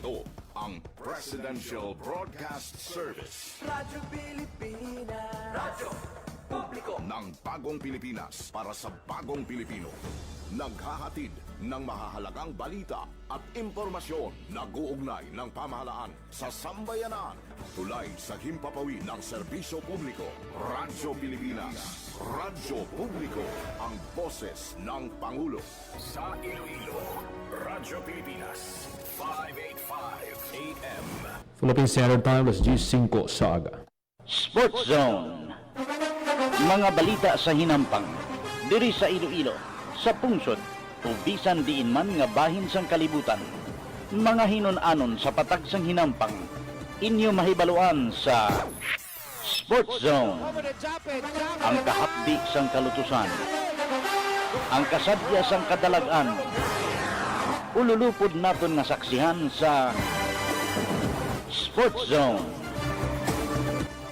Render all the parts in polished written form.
Ito ang Presidential Broadcast Service. Radyo Pilipinas. Radyo Publiko Ng bagong Pilipinas para sa bagong Pilipino. Naghahatid ng mahahalagang balita at impormasyon na guugnay ng pamahalaan sa sambayanan. Tulay sa himpapawid ng serbisyo publiko. Radyo Pilipinas. Radyo Publiko. Ang boses ng Pangulo. Sa Iloilo, Radyo Pilipinas. 585 AM. Philippine Standard Time, alas 10:05 sa aga. Sports Zone. Mga balita sa hinampang, diri sa Iloilo, sa pungsod, o bisan diin man nga bahin sang kalibutan. Mga hinon-anon sa patag sang hinampang, inyo mahibaluan sa Sports Zone. Ang kahapdi sang kalutusan, ang kasadya sang kadalagan, ululupod naton nga saksihan sa Sports Zone.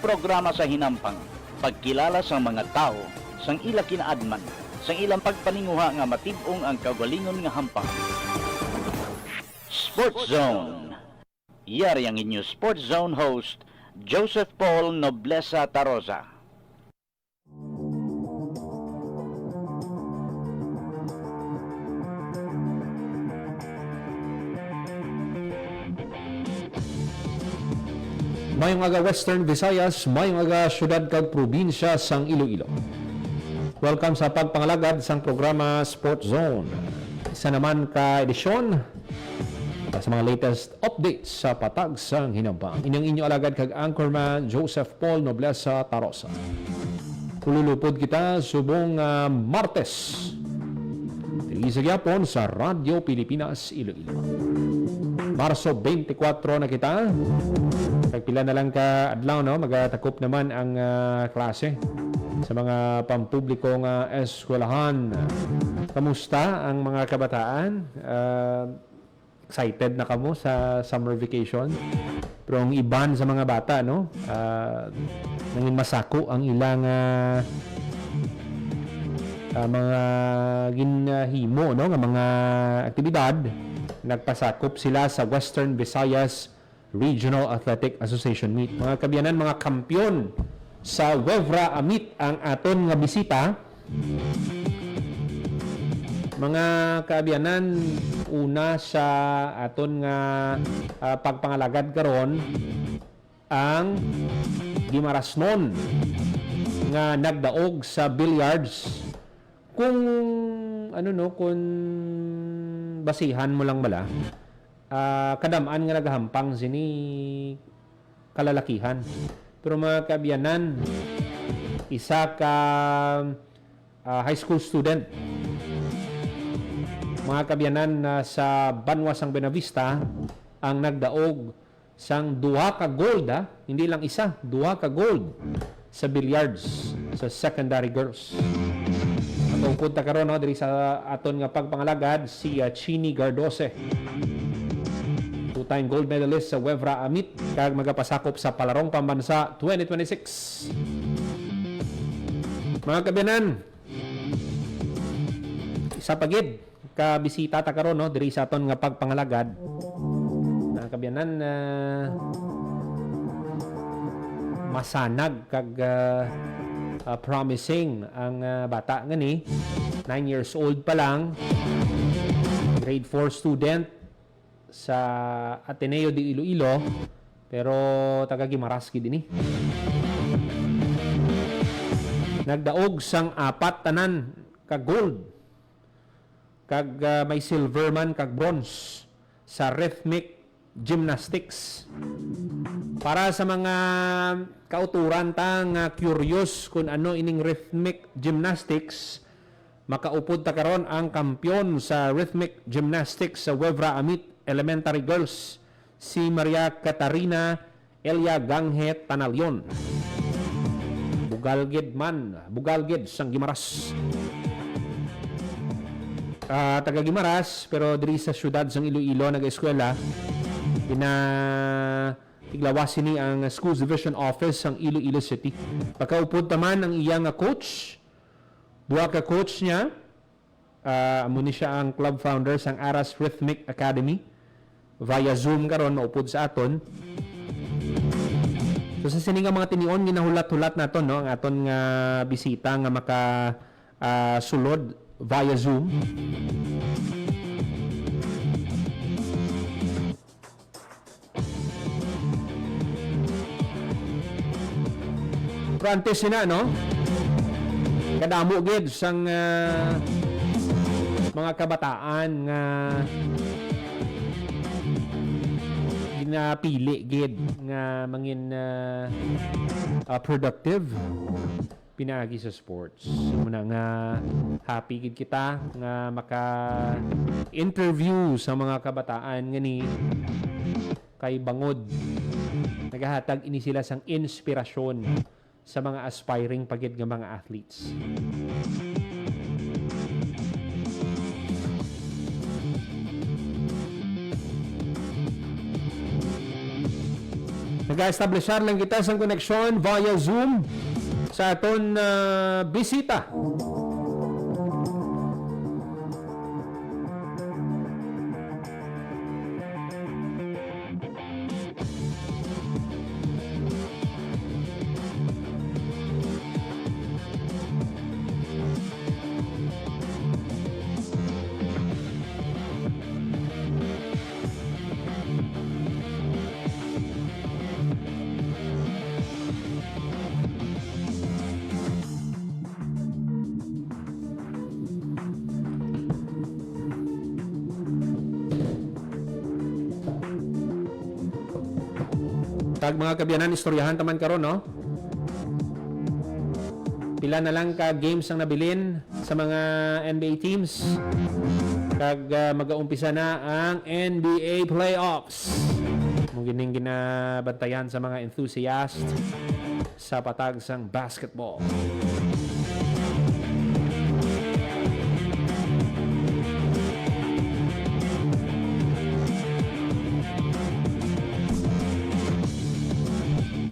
Programa sa hinampang, pagkilala sa mga tao, sang ila kinaadman, sang ilang pagpaninguha nga matibong ang kagalingon nga hampang. Sports Zone. Yari ang inyo Sports Zone host, Joseph Paul Noblesa Tarosa. Mayong aga Western Visayas, mayong aga syudad kag probinsya sang Iloilo. Welcome sa pagpangalagad sang programa Sports Zone. Isa naman ka edisyon sa mga latest updates sa patag sang hinampang. Inyong inyo alagad kag anchorman Joseph Paul Noblesa Tarosa. Kululupod kita subong Martes. Dili sa gyapon sa Radyo Pilipinas Iloilo. Marso 24 na kita. Pagpila na lang ka adlaw, no? Magatakop naman ang klase sa mga pampublikong eskwelahan. Kamusta ang mga kabataan? Excited na kamo sa summer vacation? Pero ang iban sa mga bata, no? Nanging masako ang ilang mga ginhimo, no? Ng mga aktibidad. Nagpasakop sila sa Western Visayas Regional Athletic Association Meet. Mga kabiyanan, mga kampyon sa Wevra Amit ang aton nga bisita. Mga kabiyanan, una sa aton nga pagpangalagad karon ang Gimarasnon nga nagdaog sa billiards. Kung kung basihan mo lang bala, kadamaan nga naghampang sini kalalakihan. Pero mga kabiyanan, isa ka high school student, mga kabiyanan sa Banwas ang Benavista ang nagdaog sang duha ka gold, hindi lang isa, duha ka gold sa billiards sa secondary girls. Matungkod ta karon diri sa aton nga pagpangalagad si Chini Gardose, two-time gold medalist sa Wevra Amit kag magapasakop sa Palarong Pambansa 2026. Mga kabiyanan, isa pagid ka bisita ta karon diri sa aton nga pagpangalagad. Mga kabiyanan, masanag kag promising ang bata ngani. 9 years old pa lang, grade 4 student sa Ateneo de Iloilo, pero taga Gimaraski din Nagdaog sang apat tanan kag gold, kag may silver man kag bronze sa rhythmic gymnastics. Para sa mga kauturan tang curious kung ano ining rhythmic gymnastics, makaupod ta karon ang kampyon sa rhythmic gymnastics sa Wevra Amit Elementary Girls, si Maria Catarina Elia Ganghet Tanalyon. Bugalgid sang Gimaras. Taga Gimaras, pero diri sa syudad sang Iloilo nag-eskwela. Iglawas ni ang Schools Division Office ng Iloilo City. Pagkaupod naman ang iyang coach, duha ka coach niya, amo ni siya ang club founder sang Aras Rhythmic Academy. via Zoom karon maupod sa aton. So sa sini nga mga tinion ginahulat-hulat naton no ang aton nga bisita nga maka sulod via Zoom. Pero antes sina no kadamo gid sang mga kabataan nga ginapili gid nga mangin productive pinaagi sa sports. Muna nga happy gid kita nga maka-interview sa mga kabataan nga ni kay bangod. Nagahatag ini sila sang inspirasyon sa mga aspiring pagid nga mga athletes. Nag-establishar lang kita sa koneksyon via Zoom sa aton bisita. Tag mga kabyanan, istoryahan taman karon no? Pila na lang ka games ang nabilin sa mga NBA teams. Kag mag-aumpisa na ang NBA playoffs. Mong gining ginabantayan sa mga enthusiast sa patag sang basketball.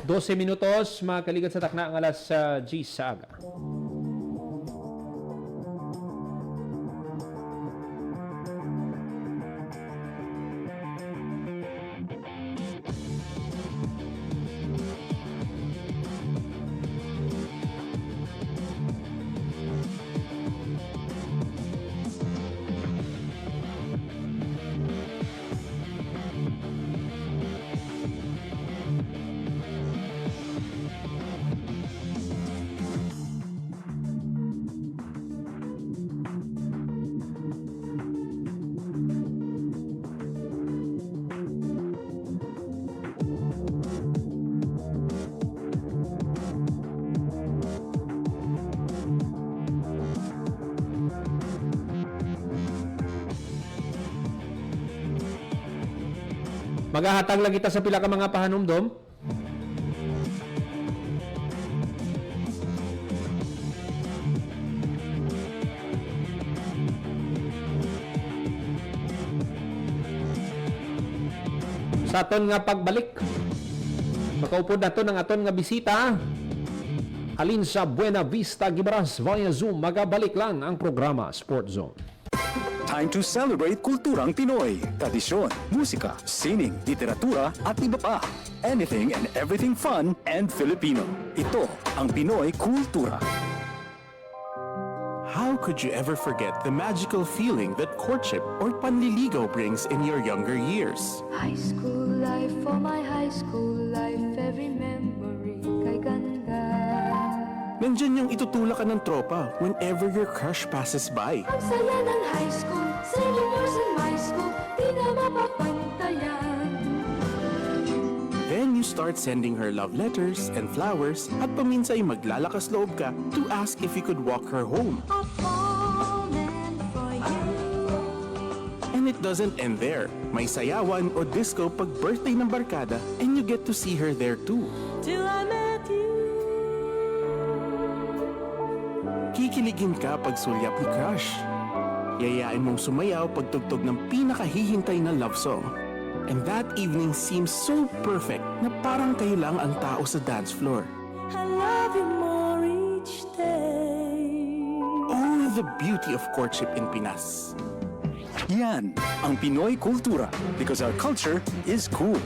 Dose minutos, makaligat sa takna ang alas G sa aga. Maghahatag lang kita sa pila ka mga pahanumdom. Sa aton nga pagbalik, makaupod na to ng aton nga bisita. Halin sa Buena Vista, Gibaras via Zoom. Magabalik lang ang programa Sport Zone. Time to celebrate kulturang Pinoy. Tradisyon, musika, sining, literatura at iba pa. Anything and everything fun and Filipino. Ito ang Pinoy Kultura. How could you ever forget the magical feeling that courtship or panliligaw brings in your younger years? High school life, for my high school life, every memory kay ganda. Nandyan yung itutulak ka ng tropa whenever your crush passes by. Ang saya ng high school, seniors in my school, di na mapapantayan. Then you start sending her love letters and flowers at paminsay maglalakas loob ka to ask if you could walk her home. A fallen for you. And it doesn't end there. May sayawan o disco pag birthday ng barkada and you get to see her there too. Till I met you. Kikiligin ka pag sulyap ni crush. Yayain mong sumayaw pagtugtog ng pinakahihintay na love song. And that evening seems so perfect na parang kayo lang ang tao sa dance floor. I love you more each day. Oh, the beauty of courtship in Pinas. Yan ang Pinoy Kultura because our culture is cool.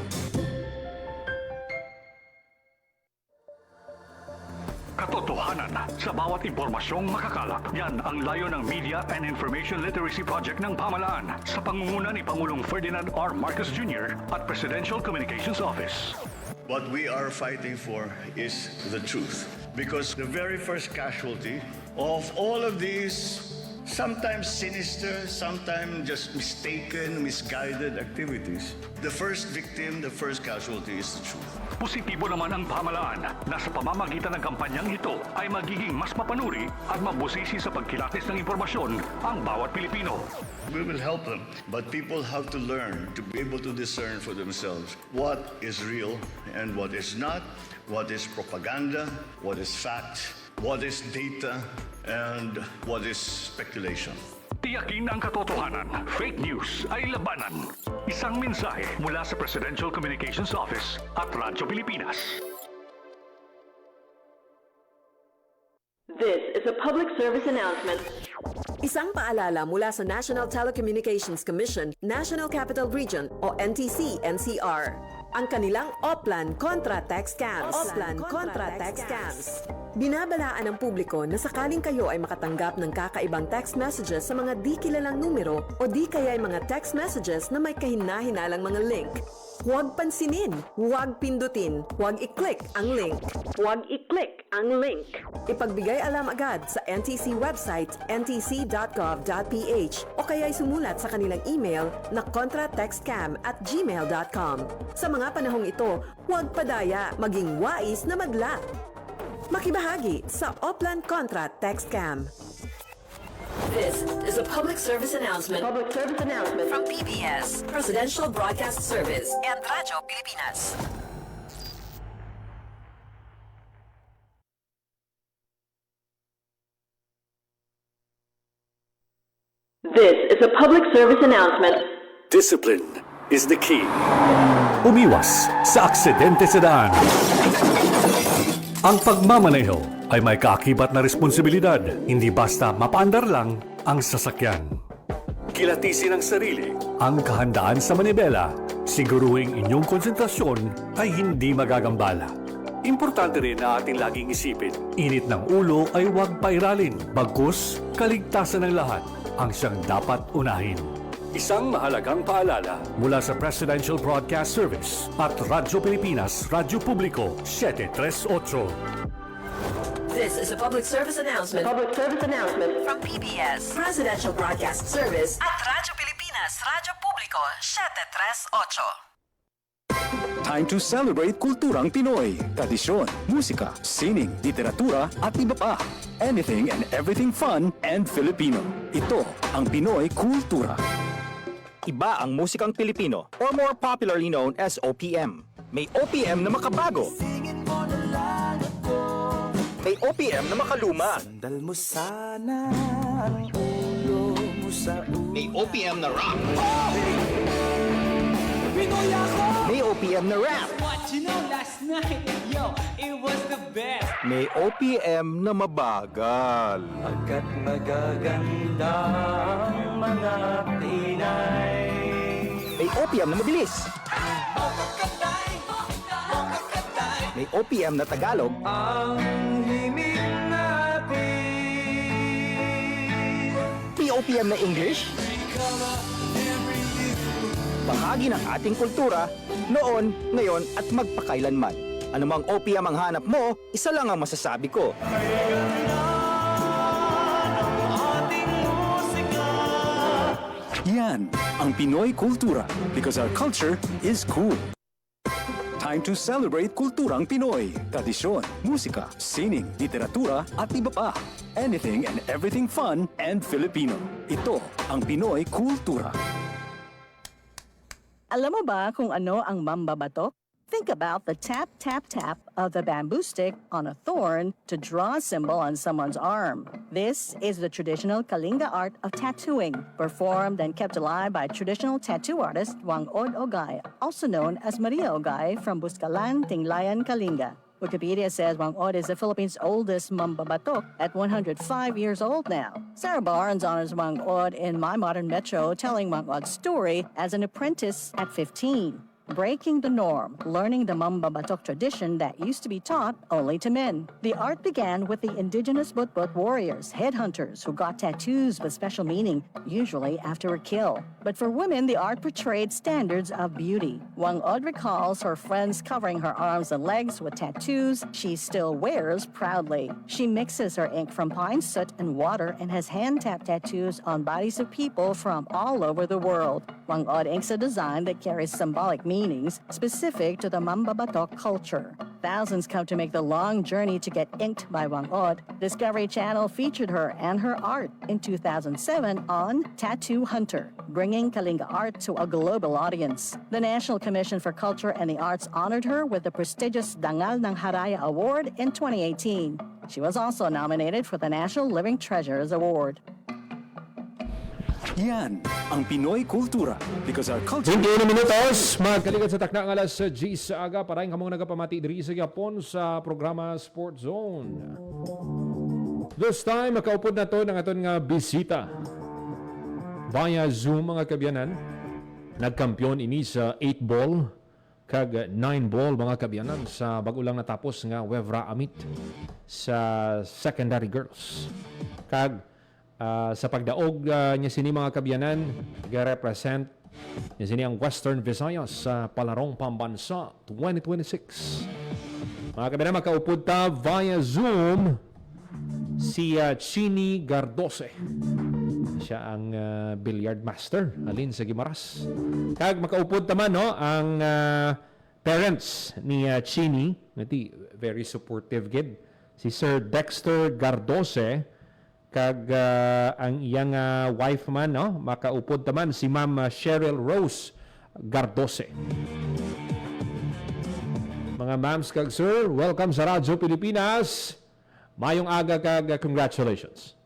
Katotohanan sa bawat impormasyong makakalat. Yan ang layo ng Media and Information Literacy Project ng pamahalaan sa pangunguna ni Pangulong Ferdinand R. Marcos Jr. at Presidential Communications Office. What we are fighting for is the truth. Because the very first casualty of all of these sometimes sinister, sometimes just mistaken, misguided activities, the first victim, the first casualty is the truth. Positibo naman ang pamahalaan na sa pamamagitan ng kampanyang ito ay magiging mas mapanuri at mabusisi sa pagkilatis ng impormasyon ang bawat Pilipino. We will help them, but people have to learn to be able to discern for themselves what is real and what is not, what is propaganda, what is fact, what is data, and what is speculation. Tiyakin ang katotohanan. Fake news ay labanan. Isang mensahe mula sa Presidential Communications Office at Radyo Pilipinas. This is a public service announcement. Isang paalala mula sa National Telecommunications Commission, National Capital Region o NTC-NCR. Ang kanilang Oplan Contra Text Scams. Oplan Contra Text Scams. Binabalaan ng publiko na sakaling kayo ay makatanggap ng kakaibang text messages sa mga di kilalang numero o di kaya ay mga text messages na may kahina-hinalang mga link. Huwag pansinin, huwag pindutin, huwag i-click ang link. Huwag i-click ang link. Ipagbigay alam agad sa NTC website ntc.gov.ph o kaya'y sumulat sa kanilang email na contratextcam@gmail.com. Sa mga panahong ito, huwag padaya, maging wais na madla. Makibahagi sa Oplan Contra Text Scam. This is a public service announcement. Public service announcement From PBS, Presidential Broadcast Service, and Radyo Pilipinas. This is a public service announcement. Discipline is the key. Umiwas sa aksidente sa daan. Ang pagmamaneho ay may kaakibat na responsibilidad, hindi basta mapaandar lang ang sasakyan. Kilatisin ang sarili, ang kahandaan sa manibela, siguruhing inyong konsentrasyon ay hindi magagambala. Importante rin na ating laging isipin, init ng ulo ay huwag pairalin, bagkus kaligtasan ng lahat ang siyang dapat unahin. Isang mahalagang paalala mula sa Presidential Broadcast Service at Radyo Pilipinas, Radyo Publiko 738. This is a public service announcement. Public service announcement From PBS, Presidential Broadcast Service at Radyo Pilipinas, Radyo Publiko 738. Time to celebrate kulturang Pinoy. Tradisyon, musika, sining, literatura at iba pa. Anything and everything fun and Filipino. Ito ang Pinoy Kultura. Iba ang musikang Pilipino or more popularly known as OPM. May OPM na makabago. May OPM na makaluma. Sandal mo sana ang ulo mo sa ulo. May OPM na rock. Pinoy ako! May OPM na rap. What you know last night, yo, it was the best. May OPM na mabagal. Pagkat magaganda ang mga Pinay. May OPM na mabilis. May OPM na Tagalog. Ang himig natin. May OPM na English. Bahagi ng ating kultura, noon, ngayon at magpakailanman. Anumang OPM ang hanap mo, isa lang ang masasabi ko. Yan ang Pinoy Kultura because our culture is cool. Time to celebrate kulturang Pinoy. Tradisyon, musika, sining, literatura at iba pa. Anything and everything fun and Filipino. Ito ang Pinoy Kultura. Alam mo ba kung ano ang mambabatok? Think about the tap, tap, tap of the bamboo stick on a thorn to draw a symbol on someone's arm. This is the traditional Kalinga art of tattooing, performed and kept alive by traditional tattoo artist Wang Od Ogay, also known as Maria Ogay from Buscalan, Tinglayan, Kalinga. Wikipedia says Wang Od is the Philippines' oldest mambabatok at 105 years old now. Sarah Barnes honors Wang Od in My Modern Metro, telling Wang Od's story as an apprentice at 15. Breaking the norm, learning the mambabatok tradition that used to be taught only to men. The art began with the indigenous Butbut warriors, headhunters, who got tattoos with special meaning, usually after a kill. But for women, the art portrayed standards of beauty. Wang Od recalls her friends covering her arms and legs with tattoos she still wears proudly. She mixes her ink from pine soot and water and has hand-tapped tattoos on bodies of people from all over the world. Wang Od inks a design that carries symbolic meanings specific to the mambabatok culture. Thousands come to make the long journey to get inked by Wang Od. Discovery Channel featured her and her art in 2007 on Tattoo Hunter, bringing Kalinga art to a global audience. The National Commission for Culture and the Arts honored her with the prestigious Dangal ng Haraya Award in 2018. She was also nominated for the National Living Treasures Award. Yan ang Pinoy Kultura because our culture... 21 minutos, magkalikat sa takna ng alas 10 sa aga. Parang kamong nagapamati diri sa Japon sa programa Sport Zone. This time, makaupod na to ng aton nga bisita. Via Zoom mga kabyanan, nagkampiyon ini sa 8-ball kag 9-ball mga kabyanan sa bagulang natapos nga Wevra Amit sa secondary girls. Kag sa pagdaog niya sini mga kabyanan, ga-represent niya sini ang Western Visayas sa Palarong Pambansa 2026. Mga kabyanan, makaupod ta via Zoom si Chini Gardose. Siya ang billiard master alin sa Gimaras. Kag makaupod taman no ang parents ni Chini, ngati very supportive gid, si Sir Dexter Gardose. Kag ang iyang wife man, no? Makaupod taman si Ma'am Cheryl Rose Gardose. Mga ma'ams kag sir, welcome sa Radyo Pilipinas. Mayong aga kag congratulations.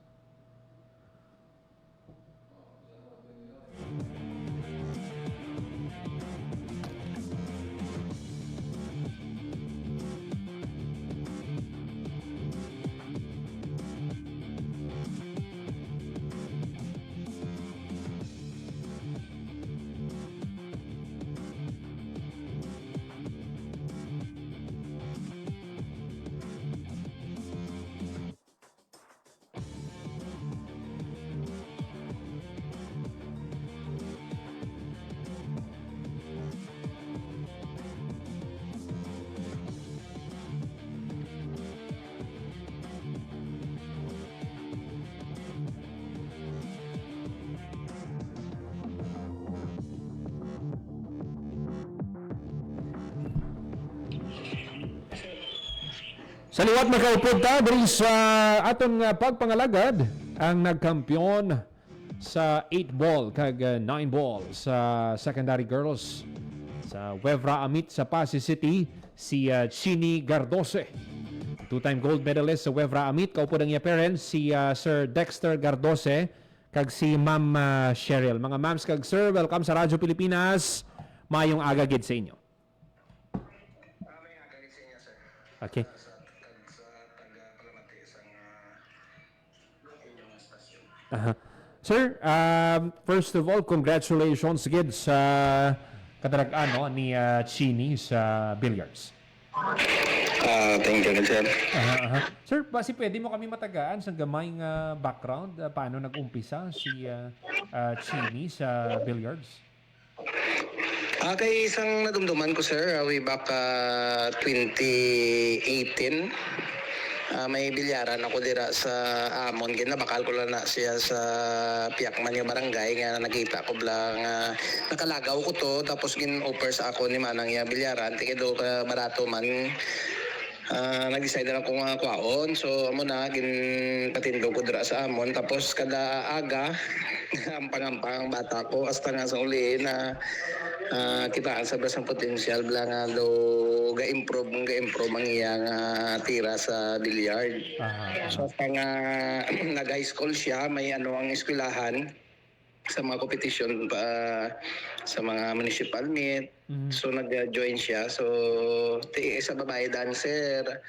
Sa liwat makaupod ta diri sa atong pagpangalagad ang nagkampiyon sa 8-ball kag 9-ball sa secondary girls sa Wevra Amit sa Pasig City, si Chini Gardose. Two-time gold medalist sa Wevra Amit. Kaupod ang iya parents, si Sir Dexter Gardose kag si Ma'am Cheryl. Mga ma'ams kag sir, welcome sa Radyo Pilipinas. Mayong aga gid sa inyo. Okay. Sir, first of all, congratulations gid sa katarag-an no, ni Chini sa billiards. Thank you, sir. Sir, basi pwede mo kami matagaan sa gamay nga background paano nag-umpisa si Chini sa billiards? Kay isang nadumduman ko, sir, way back 2018. May bilyaran ako dira sa Amon. Ginabakal ko lang na siya sa Piakman yung barangay. Nga nakita ko lang nakalagaw ko to. Tapos gin-offer sa ako ni Manang yung bilyaran. Tikido ka barato man. Nag-decide na akong kwaon. So amo na, ginpatindog ko dira sa Amon. Tapos kada aga, ampang-ampang bata ko. Hasta nga sa uli na kitaan sa basang potensyal bla nga do ga-improve ang iyang tira sa billiard. So hasta nga nag-high school siya, may ang eskwelahan. sa mga competition pa sa mga municipal meet. So nag-join siya. So sa babae dancer,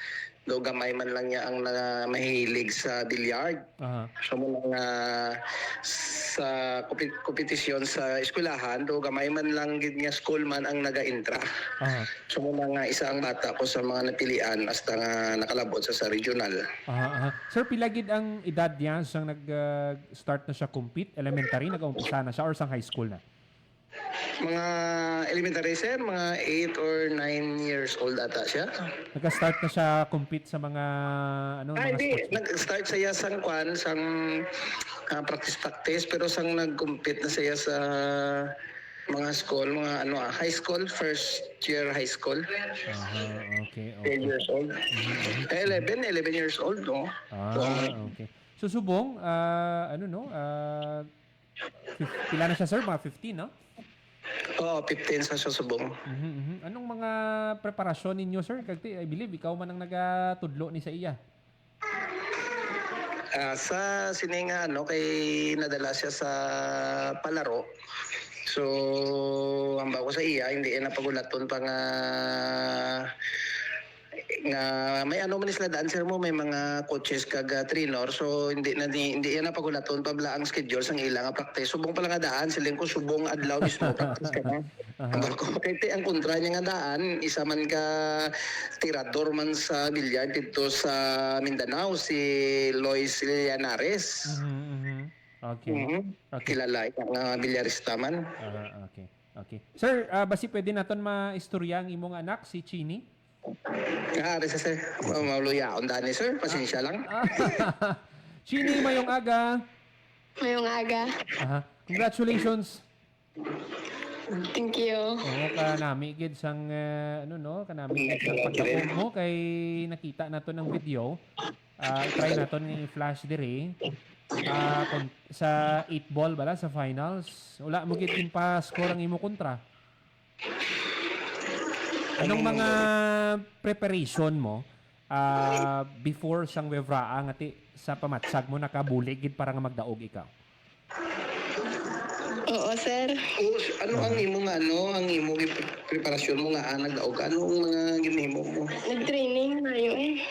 do gamay man lang niya ang mahilig sa billiard. So muna nga sa kompetisyon sa eskwelahan, do gamay man lang gid nga school man ang naga-intra. So muna nga isa ang bata ko sa mga napilian hasta nga nakalabot sa regional. Sir, pila gid ang edad niya sang nag-start na siya compete? Elementary, nag-umpisa na siya or sang high school na? Mga elementary sir, mga 8 or 9 years old ata siya. Nag-start na siya compete sa mga mga Hindi, sports? nag-start siya sang practice pero sang nag-compete na siya sa mga school, mga high school, first year high school. Okay. 10 years old. 11 years old, no? Okay. So subong, pila na siya sir? Mga 15, no? Oo, 15 sa susubong. Anong mga preparasyon ninyo, sir? Kasi I believe ikaw man ang nagatudlo ni sa iya. Sa sininga, kay nadala siya sa palaro. So, ang bago sa iya, hindi na pagulaton pa nga may man isla dancer mo, may mga coaches kag trainer, so hindi yan na pagulaton pa bala ang schedule sang ilang nga practice. Subong pala nga daan siling ko subong adlaw mismo practice ka na. Ang ang kontra niya nga daan, isa man ka tirador man sa billiard dito sa Mindanao, si Lois Llanares. Okay. Kilala nga bilyarista man. Okay. Sir, basi pwede naton maistorya ang imong anak si Chini? Sir. Mauluyaon dani sir, pasensya lang. Chini, mayong aga. Mayong aga. Congratulations. Thank you. Kanami gid sang kanami gid sang pagdaog mo kay nakita nato ng video. Try naton ni flash dire. Sa 8 ball bala sa finals. Wala mo gid pa score ang imo kontra. Anong mga preparation mo before sang wevraa nga sa pamatsag mo nakabulig gid para nga magdaog ikaw? Oo, sir. Ang imo preparasyon mo nga nagdaog? Anong mga ginhimo mo? Nag-training mayo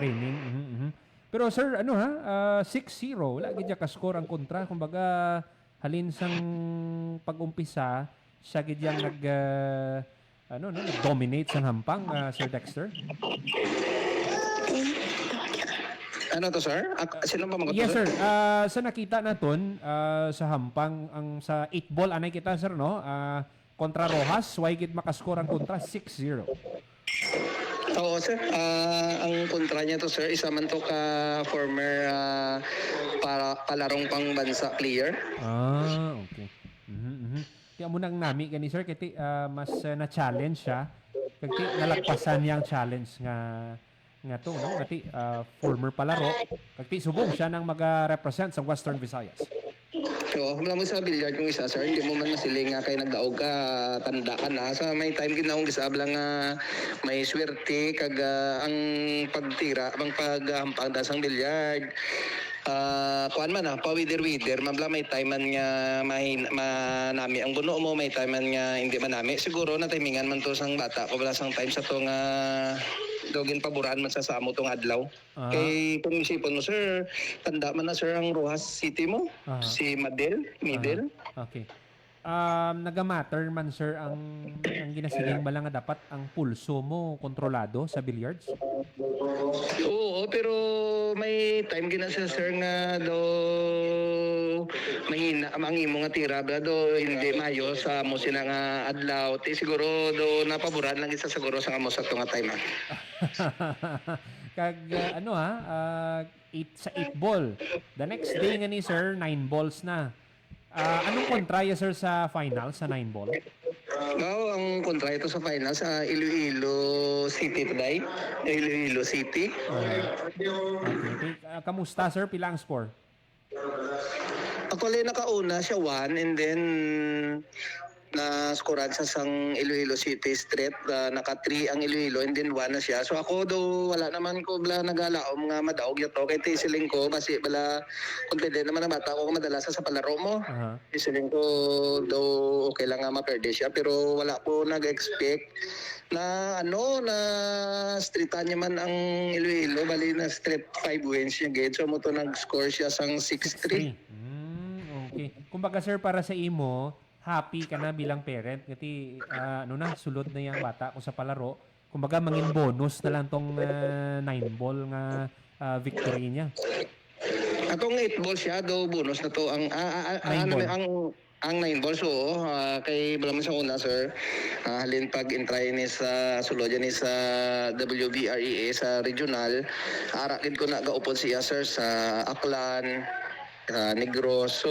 Training. Pero sir, 6-0, wala gid ka score ang kontra, kumbaga halin sang pag-umpisa siya gid yang nag-dominate sa hampang, Sir Dexter? Ano to, sir? Sino ba Yes, sir. Sa nakita naton sa hampang, sa 8 ball, anay kita, sir, no? Kontra Rojas, why gid makascore ang kontra? 6-0. Oo, sir. Ang kontra niya to, sir, isa man to ka former palarong pangbansa player. Okay. Kaya mo nang nami gani sir kaya mas na-challenge siya kaya nalagpasan niya ang challenge nga to no kati former palaro kaya subong siya nang mag-represent sa Western Visayas. So, wala mo sa billiard yung isa, sir. Hindi mo man masiling nga kay nagdaog ka, tanda ka na. Sa may time ginaong gisabla nga may swerte kag ang pagtira, ang paghampang dasang billiard. Kuan man pawider-wider, mabla may time man nga manami ang buno mo, may time man nga hindi manami. Siguro na timingan man to sang bata ko bala sang time sa to nga dogin paboran man sa samo tong adlaw. Kay kung isipon mo sir, tanda man na sir ang Rojas City mo, si Middle. Okay. Nagamatter man sir ang ginasiling bala nga dapat ang pulso mo kontrolado sa billiards? Oo, pero may time gina siya sir nga do mahina ang imo nga tira do hindi mayo sa mo sila nga adlaw. Ti siguro do napaboran lang isa siguro sa amo sa to nga time. Kag 8 sa 8 ball. The next day nga ni sir 9 balls na. Anong kontraya sir sa final sa 9 ball? Ang kontra ito sa final sa Iloilo City today. Iloilo City. Okay. Kamusta sir? Pila ang score? Actually nakauna siya 1 and then na skoran sa sang Iloilo City Street, naka 3 ang Iloilo and then 1 na siya. So ako do wala naman ko bala nagalaom nga madaog yato kay tisiling ko basi bala confident naman ang bata ko madala sa palaro mo. Tisiling ko do okay lang nga maperde siya pero wala po nag-expect na na streetan niya man ang Iloilo bali na street 5 wins niya gate so mo to nag-score siya sang 6-3. Okay. Kumbaga sir, para sa imo, happy ka na bilang parent ngati sulod na yang bata ko sa palaro. Kumbaga mangin bonus na lang tong 9 ball nga victory niya. Atong 8 ball siya do bonus na to ang ang 9 balls kay balaman sa una sir halin pag intry ni sa sulod ni sa WBREA sa regional arakin ko na gaupod siya sir sa Aklan Negros so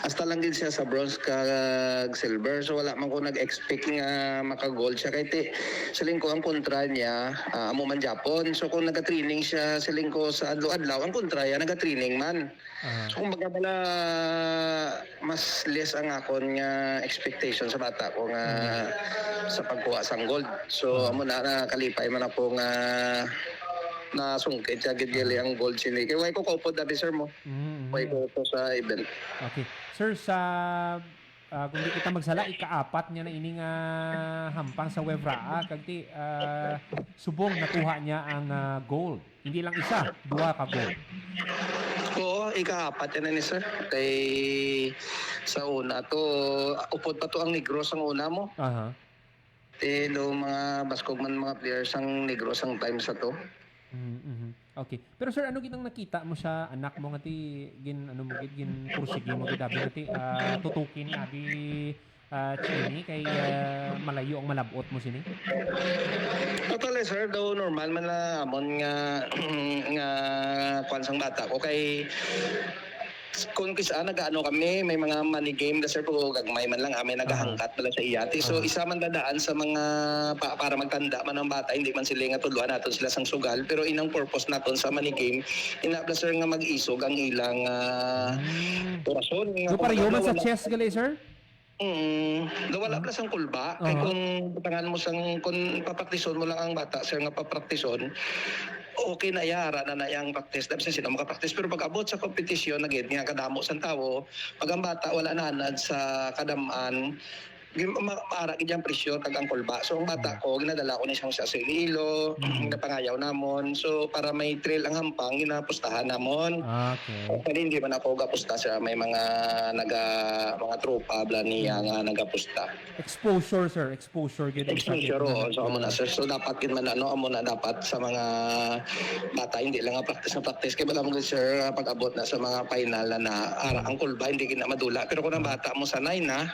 hasta lang din siya sa bronze kag silver so wala man ko nag-expect nga maka-gold siya kay siling ko ang kontra niya amo man Japon so kung naga-training siya siling ko sa adlaw ang kontra niya naga-training man so kumbaga bala mas less ang akon nga expectation sa bata ko nga sa pagkuha sang gold so amo na nakalipay man ako nga na sungkit siya gidili ang gold sini kay way ko kaupod dabi sir mo way ko to sa event. Okay sir, sa kung di kita magsala ika-4 niya na ining hampang sa Wevraa kagti subong nakuha niya ang gold, hindi lang isa, 2 ka gold. Oo, ika-4 yan ni sir kay sa una to upod pa to ang Negros ang una mo no mga baskog man mga players ang Negros ang time sa to. Okay. Pero sir, ano ginang nakita mo sa anak mo ngati gin kursigi mo gid abi ngati tutukin abi Chini kay malayo ang malabot mo sini? Totally sir, daw normal man na amon nga kwansang bata ko kay kung kisa nag-ano kami, may mga money game na sir po gagmay man lang amin naghahangkat pala sa iyati. So isa man dadaan sa mga para magtanda man ang bata, hindi man sila nga tudluan naton sila sang sugal, pero inang purpose naton sa money game, inabla sir nga mag-isog ang ilang orason. So pareho man sa chess gali sir? Wala pala sang kulba. Kay kung patangan mo sang kung papraktison mo lang ang bata, sir nga papraktison, okay na yara na yang practice dahil sila makapraktis pero pag abot sa kompetisyon nagit nga kadamo sang tawo pag ang bata wala nanad sa kadamaan maara gid yang presyo kag ang kulba so ang bata ko ginadala ko ni siyang sa Iloilo napangayaw namon so para may trail ang hampang ginapustahan namon kasi hindi man ako gapusta sa may mga mga tropa bla niya nga nagapusta exposure sir gid exposure so amo na sir so dapat gid man amo na dapat sa mga bata hindi lang nga practice kay bala mo sir pag abot na sa mga final na ara ang kulba hindi gid na madula pero kung ang bata mo sanay na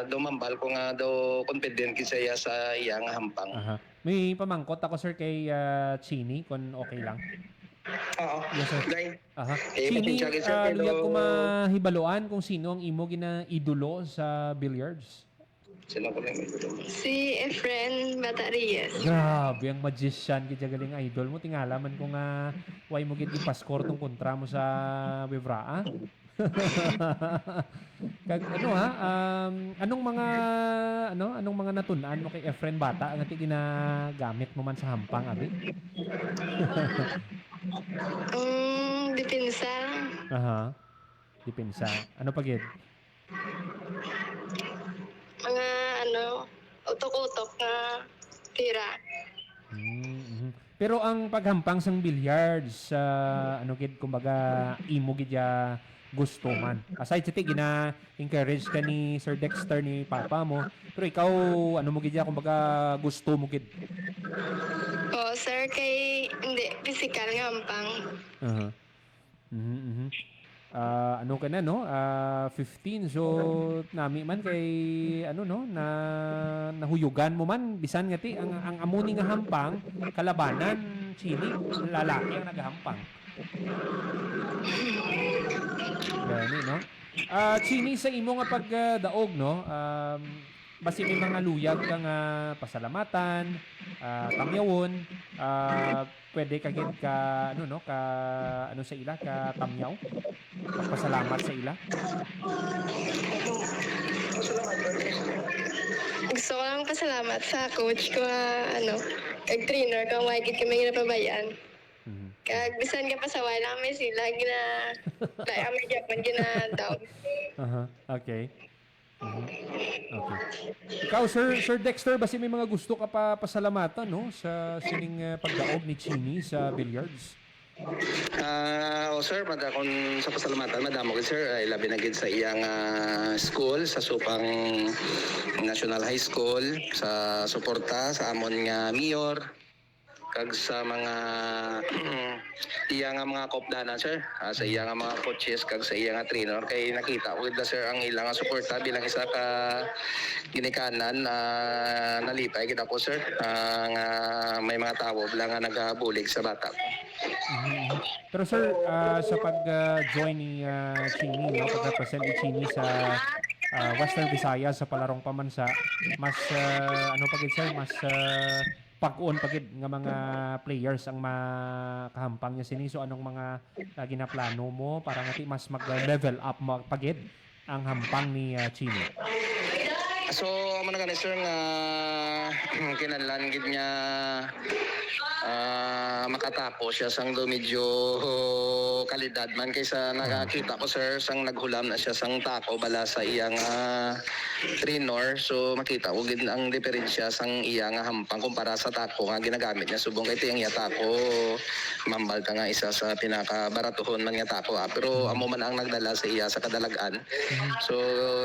dumambal ko nga daw confident kisaya sa iyang hampang. May pamangkot ako sir kay Chini kung okay lang. Oo. Yes sir. Chini, luyag ko mahibaloan kung sino ang imo gina-idolo sa billiards. Sino ko lang idolo? Si Efren Batarias. Grabe, ang magician kaya galing idol mo. Tingala man kung why mo gid ipaskor tong kontra mo sa Wevraa. Anong mga natun-an mo kay Efren Bata nga ginagamit mo man sa hampang abi? Depensa. Depensa. Ano pa gid? Mga utok-utok na tira. Pero ang paghampang sang billiards kumbaga imo gid gusto man. Aside sa gina-encourage ka ni Sir Dexter ni Papa mo, pero ikaw mo gid kumbaga gusto mo gid. Sir kay hindi physical nga hampang. Ano ka na 15 so nami man kay nahuyugan mo man bisan ngati ang amuni nga hampang kalabanan Chini lalaki ang nagahampang. Gani Chini sa imo nga pagdaog basi may mga luyag ka nga pasalamatan, tamyawon, pwede ka gid ka ano sa ila ka tamyaw. Pasalamat sa ila. Gusto ko lang pasalamat sa coach ko, kag trainer ko, mahigit kami ginapabayan. Kag bisan ka pa sa wala may sila, kaya may Japan gina-down. Okay. Okay. Ikaw, Sir Dexter, basi may mga gusto ka pa pasalamatan, no? Sa sining pagdaog ni Chini sa billiards. Sir, kung sa pasalamatan, madamo ko sir, ay labi na gid sa iyang school, sa Supang National High School, sa suporta sa amon nga mayor, kag sa mga iya nga mga kopdanan sir, sa iya nga mga coaches kag sa iya nga trainer, kay nakita ko gid sir ang ilang suporta bilang isa ka ginikanan nalipay gid ako sir, nga may mga tawo lang nga nagabulig sa bata ko. Pero sir, sa pag-join ni Chini, no, pag-represent ni Chini sa Western Visayas sa palarong pamansa, mas pagid sir, mas pag-on pagid nga mga players ang makahampang niya sini. So anong mga ginaplano mo para nga mas mag-level up pagid ang hampang ni Chini? So amo na sir nga kinahanglan gid niya makatako siya sang do medyo kalidad man kaysa nakakita ko sir sang naghulam na siya sang tako bala sa iyang trainer. So makita ko gid ang diferensya sang iyang hampang kumpara sa tako nga ginagamit niya subong kay tiyang iya tako mambal ta nga isa sa pinakabaratuhon man nga tako pero amo man ang nagdala sa iya sa kadalagan. So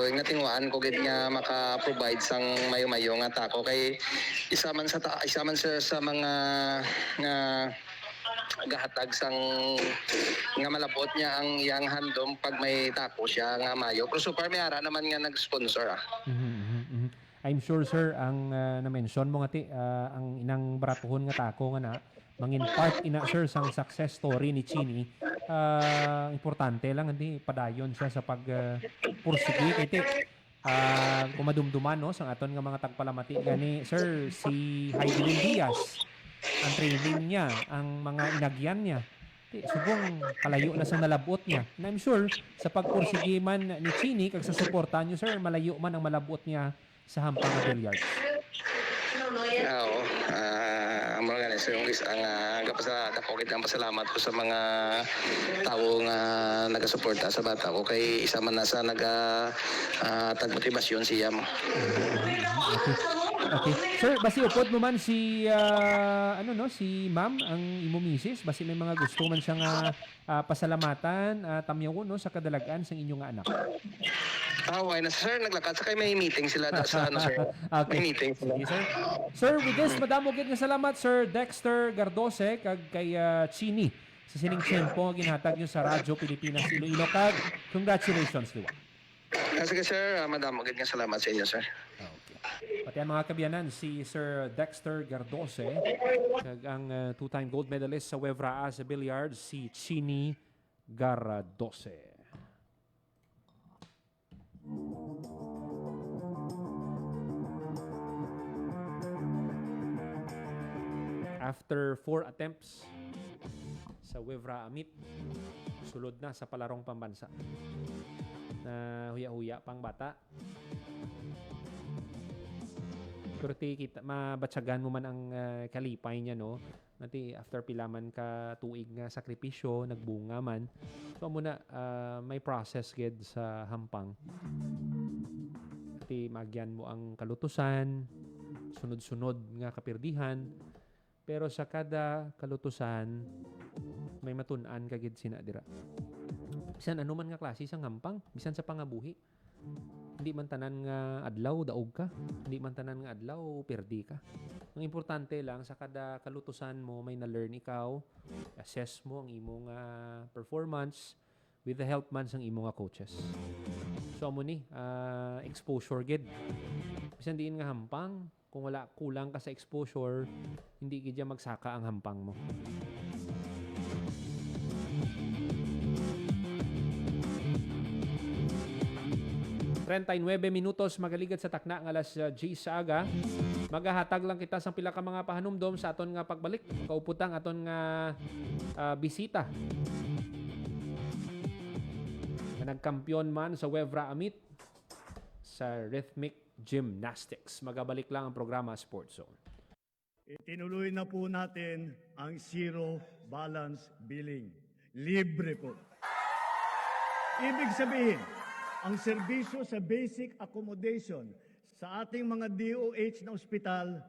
nga tingwaan ko gid nga maka-provide sang mayo-mayo nga tako kay isa man sir sa mga nga gahatag sang nga malapot niya ang iyang handom pag may tako siya nga mayo. Pero super may ara naman nga nag-sponsor I'm sure sir ang na-mention mo nga ang inang baratuhon nga tako nga na mangin part ina sir sang success story ni Chini. Importante lang hindi padayon siya sa pag pursige kay kumadumduman no sang aton nga mga tagpalamati gani sir si Heidelin Diaz ang training niya, ang mga inagyan niya. Subong kalayo na sa nalabot niya. And I'm sure sa pagpursige man ni Chini kag sa suporta niyo sir, malayo man ang malabot niya sa hampang na billiards. Oo. Ang mga ganis yung ang kapasakit ang pasalamat ko sa mga tao nga nagasuporta sa bata ko kay isa man na sa tagmotibasyon siya mo. Okay. Sir, basi upod mo man si si Ma'am ang imo misis, basi may mga gusto man siya nga pasalamatan tamyawon no sa kadalagan sang inyong nga anak. Why na sir, naglakad sa kay may meeting sila sa sir. Okay. May meeting sila. Sige, sir. Sir, with this madamo gid nga salamat Sir Dexter Gardose kag kay Chini sa sining tiyempo nga ginhatag niyo sa Radyo Pilipinas Iloilo kag congratulations liwa. Sige sir, madamo gid nga salamat sa inyo sir. Pati ang mga kabiyanan, si Sir Dexter Gardose, kag ang two-time gold medalist sa Wevraa sa billiards, si Chini Gardose. After 4 attempts sa Wevraa meet, sulod na sa palarong pambansa. Na huya-huya pang bata. Pero kita mabatsagan mo man ang kalipay niya no. Nati after pilaman ka tuig nga sakripisyo nagbunga man. So muna may process gid sa hampang. Nati magyan mo ang kalutusan, sunod-sunod nga kapirdihan. Pero sa kada kalutusan may matun-an ka gid sina dira. Bisan ano man nga klase sang hampang, bisan sa pangabuhi. Hindi man tanan nga adlaw daog ka, hindi man tanan nga adlaw perdi ka. Ang importante lang sa kada kalutusan mo may na-learn ikaw, assess mo ang imong performance with the help man sang imong coaches. So amo ni exposure gid. Bisan diin nga hampang, kung wala kulang ka sa exposure, hindi gid magsaka ang hampang mo. 39 minutos magaligad sa takna ng alas 10 sa aga. Magahatag lang kita sa pila ka mga pahanumdom sa aton nga pagbalik. Kauputang aton nga bisita. Nagkampiyon man sa Wevra Amit sa rhythmic gymnastics. Magabalik lang ang programa Sports Zone. Itinuloy na po natin ang zero balance billing. Libre po. Ibig sabihin, ang serbisyo sa basic accommodation sa ating mga DOH na ospital,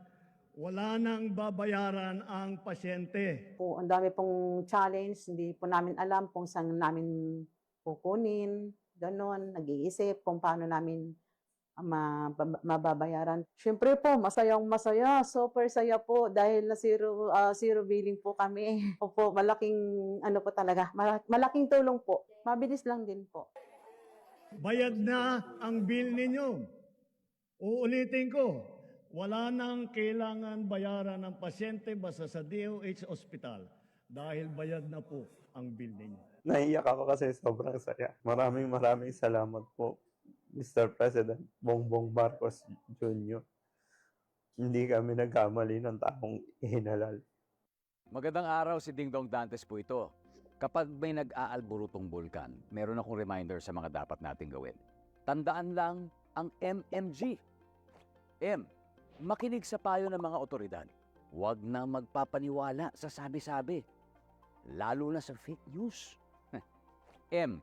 wala nang babayaran ang pasyente. Po, ang dami pong challenge, hindi po namin alam kung saan namin kukunin, ganon, nag-iisip kung paano namin mababayaran. Siyempre po, masayang-masaya, super saya po dahil na zero billing po kami. Opo, malaking ano po talaga, malaking tulong po. Mabilis lang din po. Bayad na ang bill ninyo. Uulitin ko, wala nang kailangan bayaran ng pasyente basta sa DOH Hospital dahil bayad na po ang bill ninyo. Naiyak ako kasi sobrang saya. Maraming salamat po, Mr. President Bongbong Marcos Jr. Hindi kami nagkamali ng taong ihinalal. Magandang araw, si Dingdong Dantes po ito. Kapag may nag-aalburutong bulkan, meron akong reminder sa mga dapat nating gawin. Tandaan lang ang MMG. M. Makinig sa payo ng mga otoridad. Huwag na magpapaniwala sa sabi-sabi. Lalo na sa fake news. M.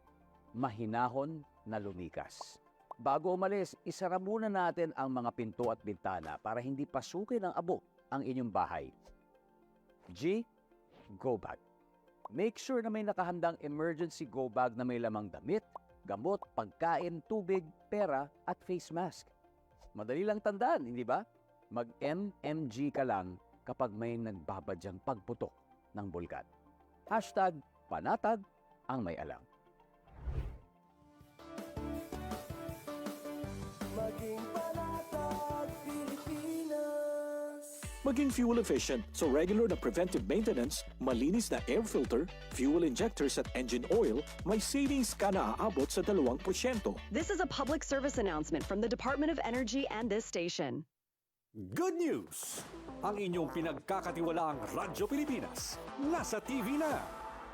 Mahinahon na lumikas. Bago umalis, isara muna natin ang mga pinto at bintana para hindi pasukin ng abo ang inyong bahay. G. Go bag. Make sure na may nakahandang emergency go bag na may lamang damit, gamot, pagkain, tubig, pera at face mask. Madali lang tandaan, hindi ba? Mag-MMG ka lang kapag may nagbabadyang pagputok ng bulkan. Hashtag panatag ang may alam. Maging panatag Pilipinas. Maging fuel efficient, so regular na preventive maintenance, malinis na air filter, fuel injectors at engine oil, may savings ka na aabot sa 2%. This is a public service announcement from the Department of Energy and this station. Good news! Ang inyong pinagkakatiwalaang Radyo Pilipinas, nasa TV na!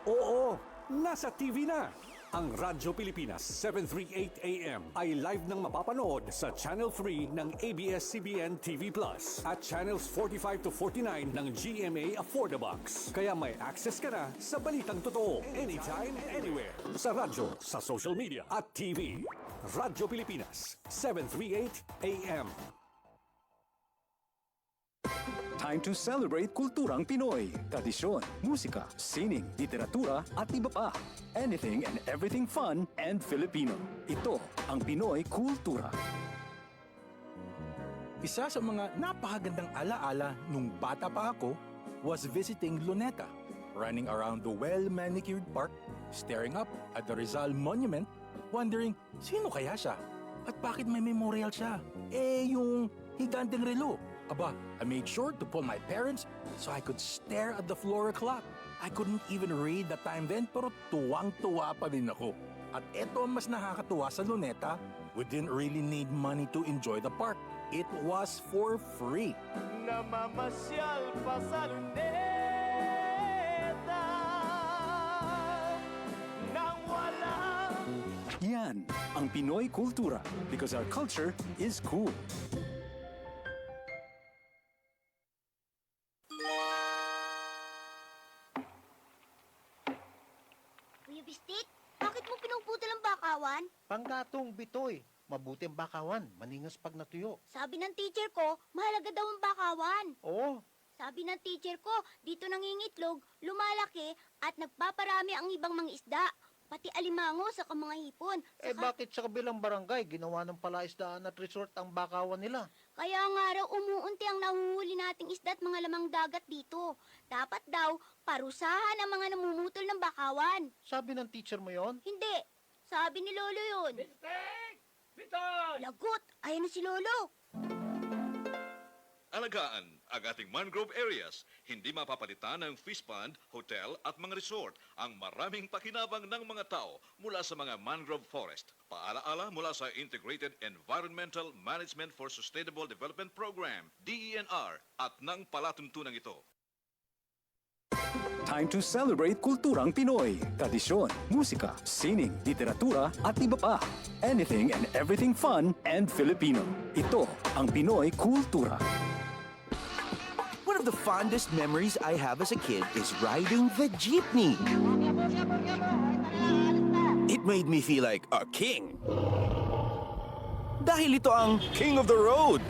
Oo, nasa TV na! Ang Radyo Pilipinas 738 AM ay live nang mapapanood sa Channel 3 ng ABS-CBN TV Plus at Channels 45 to 49 ng GMA Affordabox. Kaya may access ka na sa balitang totoo, anytime, anywhere. Sa radyo, sa social media at TV. Radyo Pilipinas 738 AM. Time to celebrate kulturang Pinoy. Tradisyon, musika, sining, literatura at iba pa. Anything and everything fun and Filipino. Ito ang Pinoy Kultura. Isa sa mga napakagandang alaala nung bata pa ako was visiting Luneta, running around the well-manicured park, staring up at the Rizal Monument, wondering sino kaya siya at bakit may memorial siya. Yung higanteng relo. Aba, I made sure to pull my parents so I could stare at the floor clock. I couldn't even read the time then pero tuwang-tuwa pa din ako. At eto ang mas nakakatuwa sa Luneta, we didn't really need money to enjoy the park. It was for free. Namamasyal pa sa luneta nang walang Yan ang Pinoy Kultura because our culture is cool. Kuya Bistik, bakit mo pinuputol ang bakawan? Panggatong bitoy. Mabuti ang bakawan, maningas pag natuyo. Sabi ng teacher ko, mahalaga daw ang bakawan. Oo, Sabi ng teacher ko, dito nangingitlog, lumalaki at nagpaparami ang ibang mga isda. Pati alimango sa mga hipon. bakit sa kabilang barangay ginawa ng palaisdaan at resort ang bakawan nila? Kaya nga raw umuunti ang nahuhuli nating isda at mga lamang dagat dito. Dapat daw parusahan ang mga namumutol ng bakawan. Sabi ng teacher mo yon? Hindi. Sabi ni Lolo yun. Bistek! Bitoy! Lagot! Ayan na si Lolo. alagaan ang ating mangrove areas. Hindi mapapalitan ng fish pond, hotel at mga resort ang maraming pakinabang ng mga tao mula sa mga mangrove forest. Paalaala mula sa Integrated Environmental Management for Sustainable Development Program, DENR, at ng palatuntunang ito. Time to celebrate kulturang Pinoy. Tradisyon, musika, sining, literatura at iba pa. Anything and everything fun and Filipino. Ito ang Pinoy Kultura. One of the fondest memories I have as a kid is riding the jeepney. It made me feel like a king. Dahil ito ang King of the Road.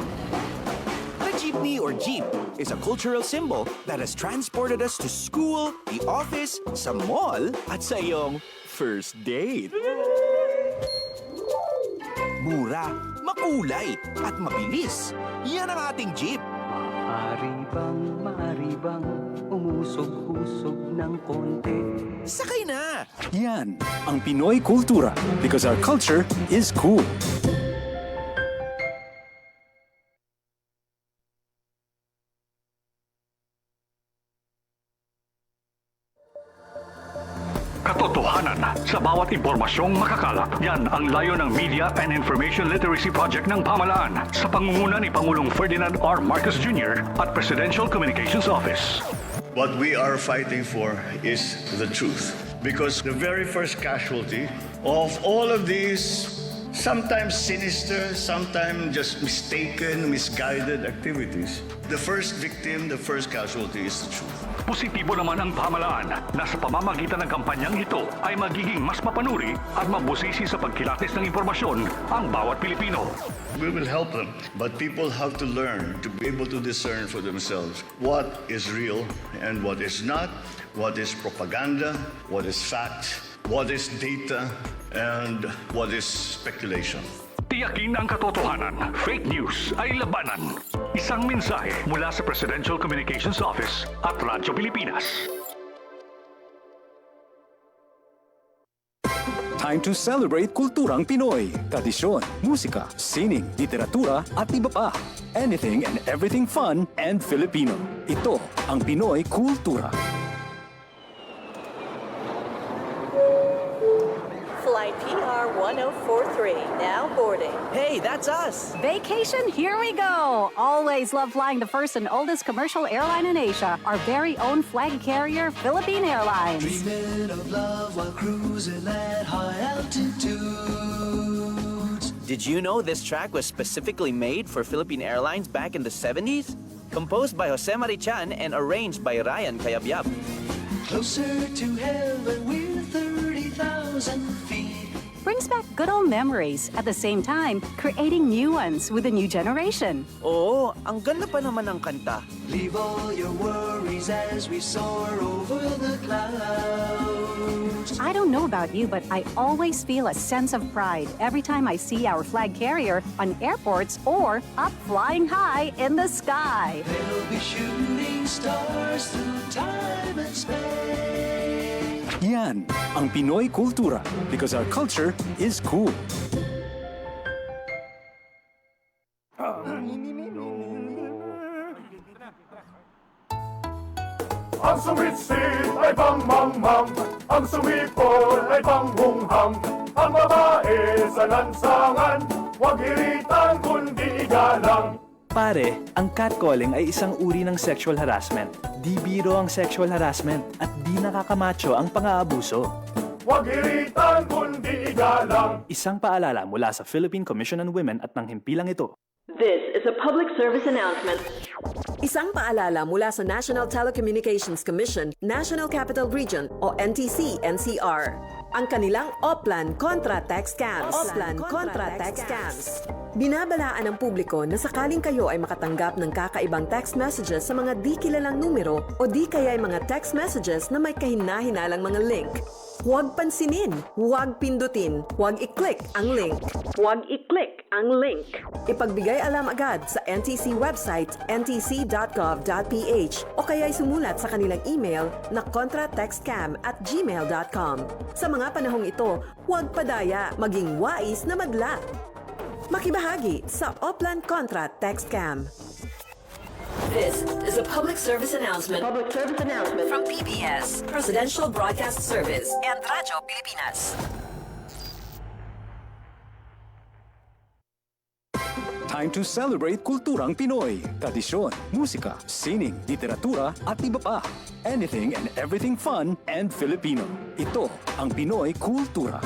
The jeepney or jeep is a cultural symbol that has transported us to school, the office, sa mall, at sa iyong first date. Mura, makulay, at mabilis. Yan ang ating jeep. Maaari bang umusog-usog ng konti? Sakay na! Yan ang Pinoy Kultura because our culture is cool. Katotohanan sa bawat impormasyong makakalat. Yan ang layo ng Media and Information Literacy Project ng Pamahalaan sa pangunguna ni Pangulong Ferdinand R. Marcos Jr. at Presidential Communications Office. What we are fighting for is the truth. Because the very first casualty of all of these sometimes sinister, sometimes just mistaken, misguided activities, the first victim, the first casualty is the truth. Positibo naman ang pamahalaan na sa pamamagitan ng kampanyang ito ay magiging mas mapanuri at mabusisi sa pagkilatis ng impormasyon ang bawat Pilipino. We will help them, but people have to learn to be able to discern for themselves what is real and what is not, what is propaganda, what is fact, what is data, and what is speculation. Tiyakin ang katotohanan. Fake news ay labanan. Isang mensahe mula sa Presidential Communications Office at Radyo Pilipinas. Time to celebrate kulturang Pinoy. Tradisyon, musika, sining, literatura at iba pa. Anything and everything fun and Filipino. Ito ang Pinoy Kultura. Flight PR 1043, now boarding. Hey, that's us! Vacation, here we go! Always love flying the first and oldest commercial airline in Asia, our very own flag carrier, Philippine Airlines. Dreaming of love while cruising at high altitudes. Did you know this track was specifically made for Philippine Airlines back in the 70s? Composed by Jose Marichan and arranged by Ryan Cayabyab. Closer to heaven with 30,000 feet. Brings back good old memories, at the same time, creating new ones with a new generation. Oo, ang ganda pa naman ng kanta. Leave all your worries as we soar over the clouds. I don't know about you, but I always feel a sense of pride every time I see our flag carrier on airports or up flying high in the sky. They'll be shooting stars through time and space. Yan ang Pinoy Kultura because our culture is cool. Ang sumitsit ay pangmangmang, ang sumipol ay panghunghang, ang babae sa lansangan, huwag iritan kundi igalang. Pare, ang catcalling ay isang uri ng sexual harassment. Di biro ang sexual harassment at di nakakamacho ang pang-aabuso. Huwag iritan kundi igalang. Isang paalala mula sa Philippine Commission on Women at ng himpilang ito. This is a public service announcement. Isang paalala mula sa National Telecommunications Commission, National Capital Region o NTC-NCR. Ang kanilang Oplan Contra Text Scams. Oplan Contra Text Scams. Binabalaan ng publiko na sakaling kayo ay makatanggap ng kakaibang text messages sa mga di kilalang numero o di kaya ay mga text messages na may kahina-hinalang mga link. Huwag pansinin, huwag pindutin, huwag i-click ang link. Huwag i-click ang link. Ipagbigay alam agad sa NTC website ntc.gov.ph o kaya'y sumulat sa kanilang email na contratextcam@gmail.com. Sa mga panahong ito, huwag padaya, maging wais na madla. Makibahagi sa Oplan Contra Text Scam. This is a public service announcement. From PBS, Presidential Broadcast Service, and Radyo Pilipinas. Time to celebrate kulturang Pinoy. Tradisyon, musika, sining, literatura at iba pa. Anything and everything fun and Filipino. Ito ang Pinoy Kultura.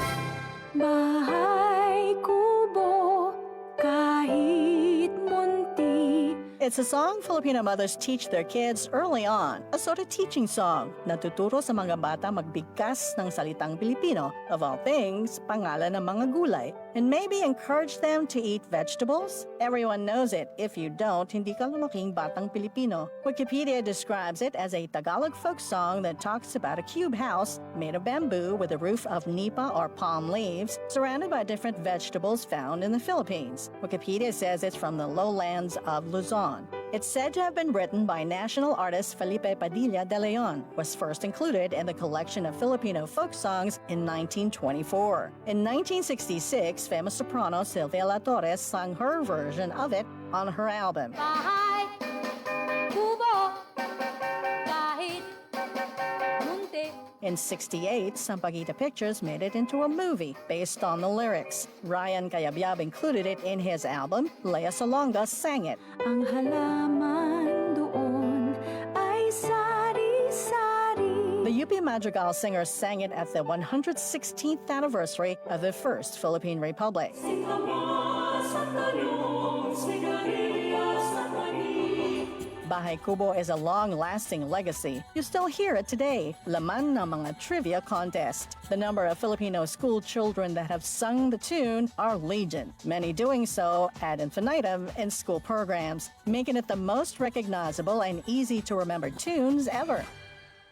Bahay kubo, kahit munti. It's a song Filipino mothers teach their kids early on. A sort of teaching song. Natuturo sa mga bata magbigkas ng salitang Pilipino. Of all things, pangalan ng mga gulay. And maybe encourage them to eat vegetables? Everyone knows it. If you don't, hindi ka lumaking batang Pilipino. Wikipedia describes it as a Tagalog folk song that talks about a cube house made of bamboo with a roof of nipa or palm leaves, surrounded by different vegetables found in the Philippines. Wikipedia says it's from the lowlands of Luzon. It's said to have been written by national artist Felipe Padilla de Leon, was first included in the collection of Filipino folk songs in 1924. In 1966, famous soprano Silvia La Torres sang her version of it on her album. Bahay kubo, kahit munti. In '68, Sampaguita Pictures made it into a movie based on the lyrics. Ryan Cayabyab included it in his album. Lea Salonga sang it. Ang halaman doon ay sari-sari. The UP Madrigal singers sang it at the 116th anniversary of the First Philippine Republic. Bahay Kubo is a long-lasting legacy. You still hear it today. Laman ng mga trivia contest. The number of Filipino school children that have sung the tune are legion. Many doing so ad infinitum in school programs, making it the most recognizable and easy to remember tunes ever.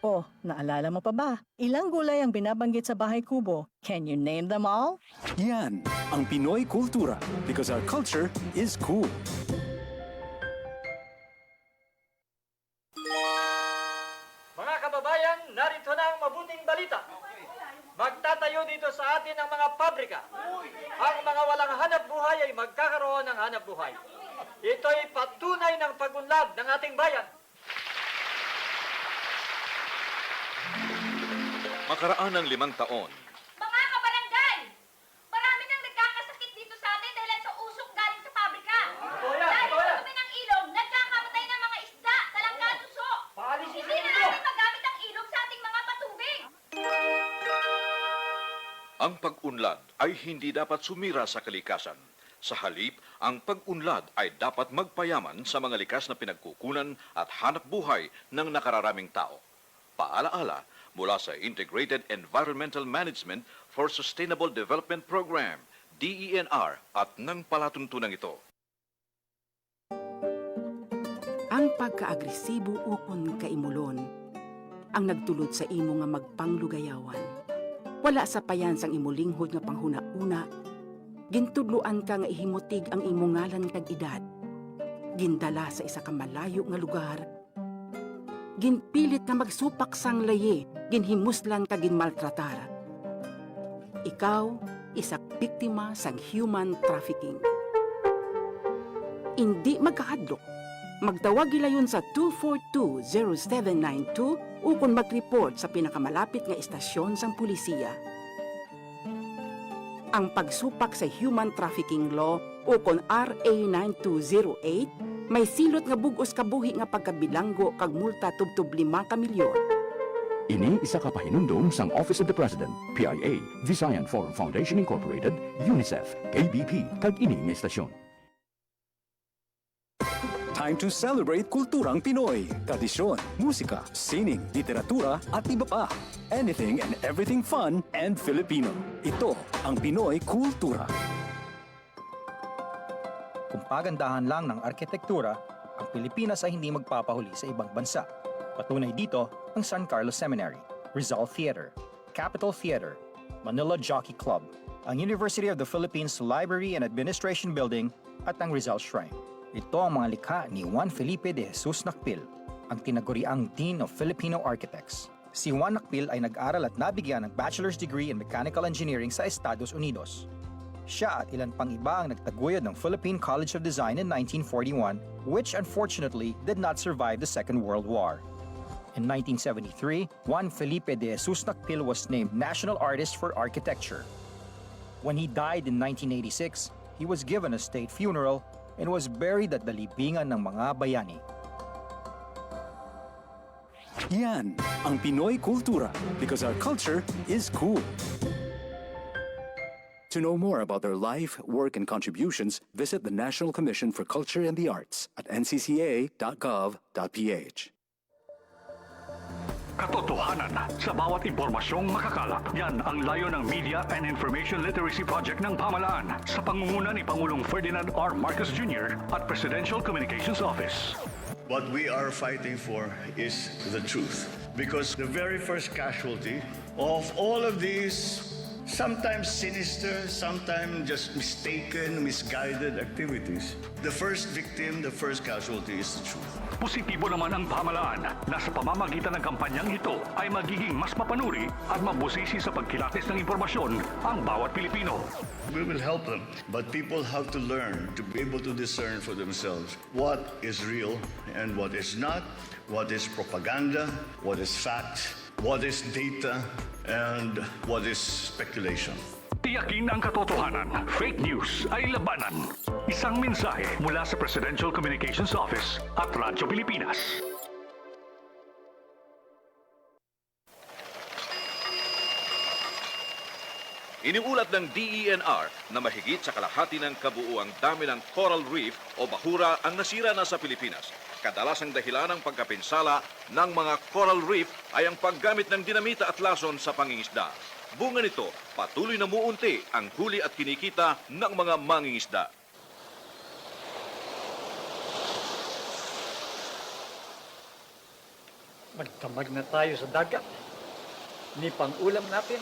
Oh, naalala mo pa ba? Ilang gulay ang binabanggit sa Bahay Kubo? Can you name them all? Yan ang Pinoy Kultura because our culture is cool. Mga kababayan, narito na ang mabuting balita. Magtatayo dito sa atin ang mga pabrika. Ang mga walang hanap buhay ay magkakaroon ng hanap buhay. Ito'y patunay ng pagunlad ng ating bayan. Makaraan ng 5 taon, Mga kabarangay! Marami nang nagkakasakit dito sa atin dahil sa usok galing sa pabrika. Dahil sa kami ng ilog, nagkakamatay ng mga isda, talangka at suso. Hindi na natin magamit ang ilog sa ating mga patubig. ang pag-unlad ay hindi dapat sumira sa kalikasan. Sa halip, ang pag-unlad ay dapat magpayaman sa mga likas na pinagkukunan at hanap buhay ng nakararaming tao. Paalaala mula sa Integrated Environmental Management for Sustainable Development Program, DENR, at ng palatuntunan ito. Ang pagkaagresibo ukon kaimulon, ang nagtulod sa imo nga magpanglugayawan. Wala sa payan sang imulinghod nga panghuna-una, gintudluan ka nga ihimutig ang imo ngalan kag edad. Gindala sa isa ka malayo nga lugar. Ginpilit ka magsupak sang laye, ginhimuslan ka ginmaltratar. Ikaw, isak biktima sang human trafficking. Hindi magkahadlok. Magtawag gilayon sa 242-0792 ukon mag-report sa pinakamalapit nga istasyon sang pulisiya. Ang pagsupak sa human trafficking law ukon RA 9208 may silot nga bugos kabuhi nga pagkabilanggo kag multa tubtob 5 ka milyon. Ini isa ka pahinumdum sang Office of the President, PIA, Visayan Forum Foundation Incorporated, UNICEF, KBP, kag ini nga istasyon. Time to celebrate kulturang Pinoy. Tradisyon, musika, sining, literatura at iba pa. Anything and everything fun and Filipino. Ito ang Pinoy Kultura. Kung pagandahan lang ng arkitektura, ang Pilipinas ay hindi magpapahuli sa ibang bansa. Patunay dito ang San Carlos Seminary, Rizal Theater, Capitol Theater, Manila Jockey Club, ang University of the Philippines Library and Administration Building at ang Rizal Shrine. Ito ang mga likha ni Juan Felipe de Jesus Nakpil, ang tinaguriang Dean of Filipino Architects. Si Juan Nakpil ay nag-aral at nabigyan ng bachelor's degree in mechanical engineering sa Estados Unidos. Siya at ilan pang iba ang nagtaguyod ng Philippine College of Design in 1941, which unfortunately did not survive the Second World War. In 1973, Juan Felipe de Jesus Nactil was named National Artist for Architecture. When he died in 1986, he was given a state funeral and was buried at the libingan ng mga bayani. Yan ang Pinoy Kultura because our culture is cool. To know more about their life, work, and contributions, visit the National Commission for Culture and the Arts at ncca.gov.ph. Katotohanan sa bawat impormasyong makakalap. Yan ang layo ng Media and Information Literacy Project ng Pamahalaan sa pangunguna ni Pangulong Ferdinand R. Marcos Jr. at Presidential Communications Office. What we are fighting for is the truth. Because the very first casualty of all of these sometimes sinister, sometimes just mistaken, misguided activities, the first victim, the first casualty is the truth. Positibo naman ang pamahalaan na sa pamamagitan ng kampanyang ito ay magiging mas mapanuri at mabusisi sa pagkilatis ng impormasyon ang bawat Pilipino. We will help them, but people have to learn to be able to discern for themselves what is real and what is not, what is propaganda, what is fact, what is data, and what is speculation. Tiyakin ang katotohanan. Fake news ay labanan. Isang mensahe mula sa Presidential Communications Office at Radyo Pilipinas. Iniulat ng DENR na mahigit sa kalahati ng kabuuang dami ng coral reef o bahura ang nasira na sa Pilipinas. Kadalasang dahilan ng pagkapinsala ng mga coral reef ay ang paggamit ng dinamita at lason sa pangingisda. Bunga nito, patuloy na muunti ang huli at kinikita ng mga mangingisda. Magdamag na tayo sa dagat. Ni pang-ulam natin,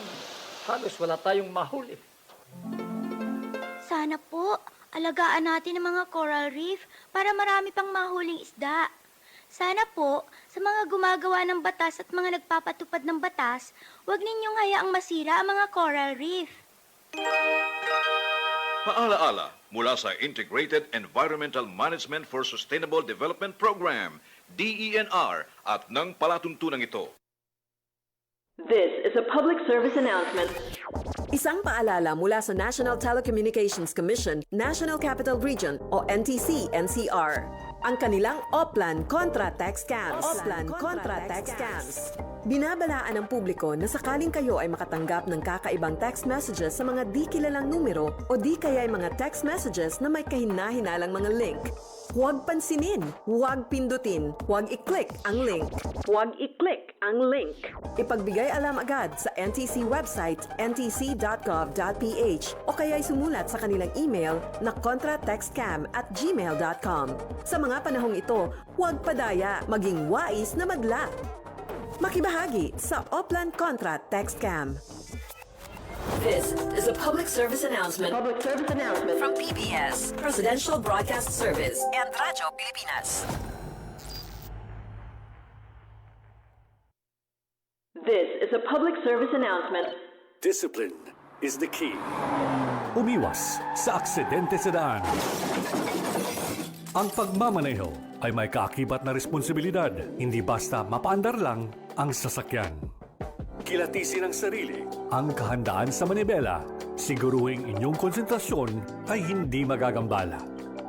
halos wala tayong mahuli. Sana po, alagaan natin ang mga coral reef para marami pang mahuling isda. Sana po, sa mga gumagawa ng batas at mga nagpapatupad ng batas, huwag ninyong hayaang masira ang mga coral reef. Paalaala mula sa Integrated Environmental Management for Sustainable Development Program, DENR, at ng palatuntunan ito. This is a public service announcement. Isang paalala mula sa National Telecommunications Commission, National Capital Region o NTC-NCR. Ang kanilang Oplan Contra Tax Scams. Oplan Contra Tax Scams. Binabalaan ng publiko na sakaling kayo ay makatanggap ng kakaibang text messages sa mga di kilalang numero o di kaya ay mga text messages na may kahina-hinalang mga link. Huwag pansinin, huwag pindutin, huwag i-click ang link. Huwag i-click ang link. Ipagbigay alam agad sa NTC website ntc.gov.ph o kaya'y sumulat sa kanilang email na contratextcam@gmail.com. Sa mga panahong ito, huwag padaya, maging wais na madla. Makibahagi sa Oplan Contra Text Scam. This is a public service announcement. Public service announcement from PBS, Presidential Broadcast Service, and Radyo Pilipinas. This is a public service announcement. Discipline is the key. Umiwas sa aksidente sa daan. Ang pagmamaneho ay may kaakibat na responsibilidad, hindi basta mapaandar lang ang sasakyan. Kilatisin ang sarili, ang kahandaan sa manibela, siguruhing inyong konsentrasyon ay hindi magagambala.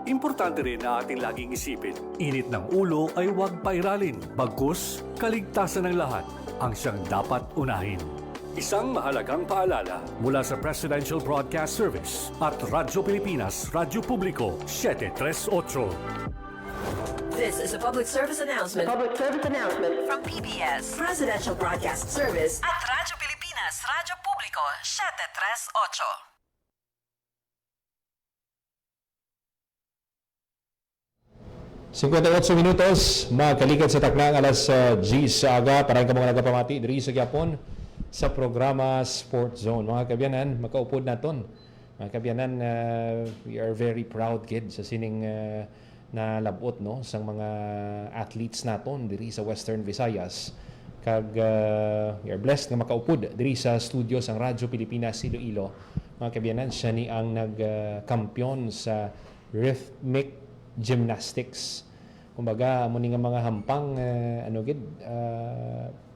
Importante rin na ating laging isipin, init ng ulo ay huwag pairalin, bagkus kaligtasan ng lahat ang siyang dapat unahin. Isang mahalagang paalala mula sa Presidential Broadcast Service at Radyo Pilipinas, Radyo Publiko, 738. This is a public service announcement. Public service announcement from PBS, Presidential Broadcast Service, at Radyo Pilipinas, Radyo Publiko, 738. 58 minutos, makalikat sa taknang alas G sa aga. Parang ka mga nagapamati diri sa Gyapon sa programa Sport Zone. Mga kabyanan, makaupod naton. Mga kabyanan, we are very proud kid sa sining na labot no sang mga athletes naton diri sa Western Visayas. Kag we are blessed nga makaupod diri sa studio sang Radyo Pilipinas Iloilo mga kabiyanan, siya ni ang nagkampiyon sa rhythmic gymnastics. Kumbaga, muni nga mga hampang,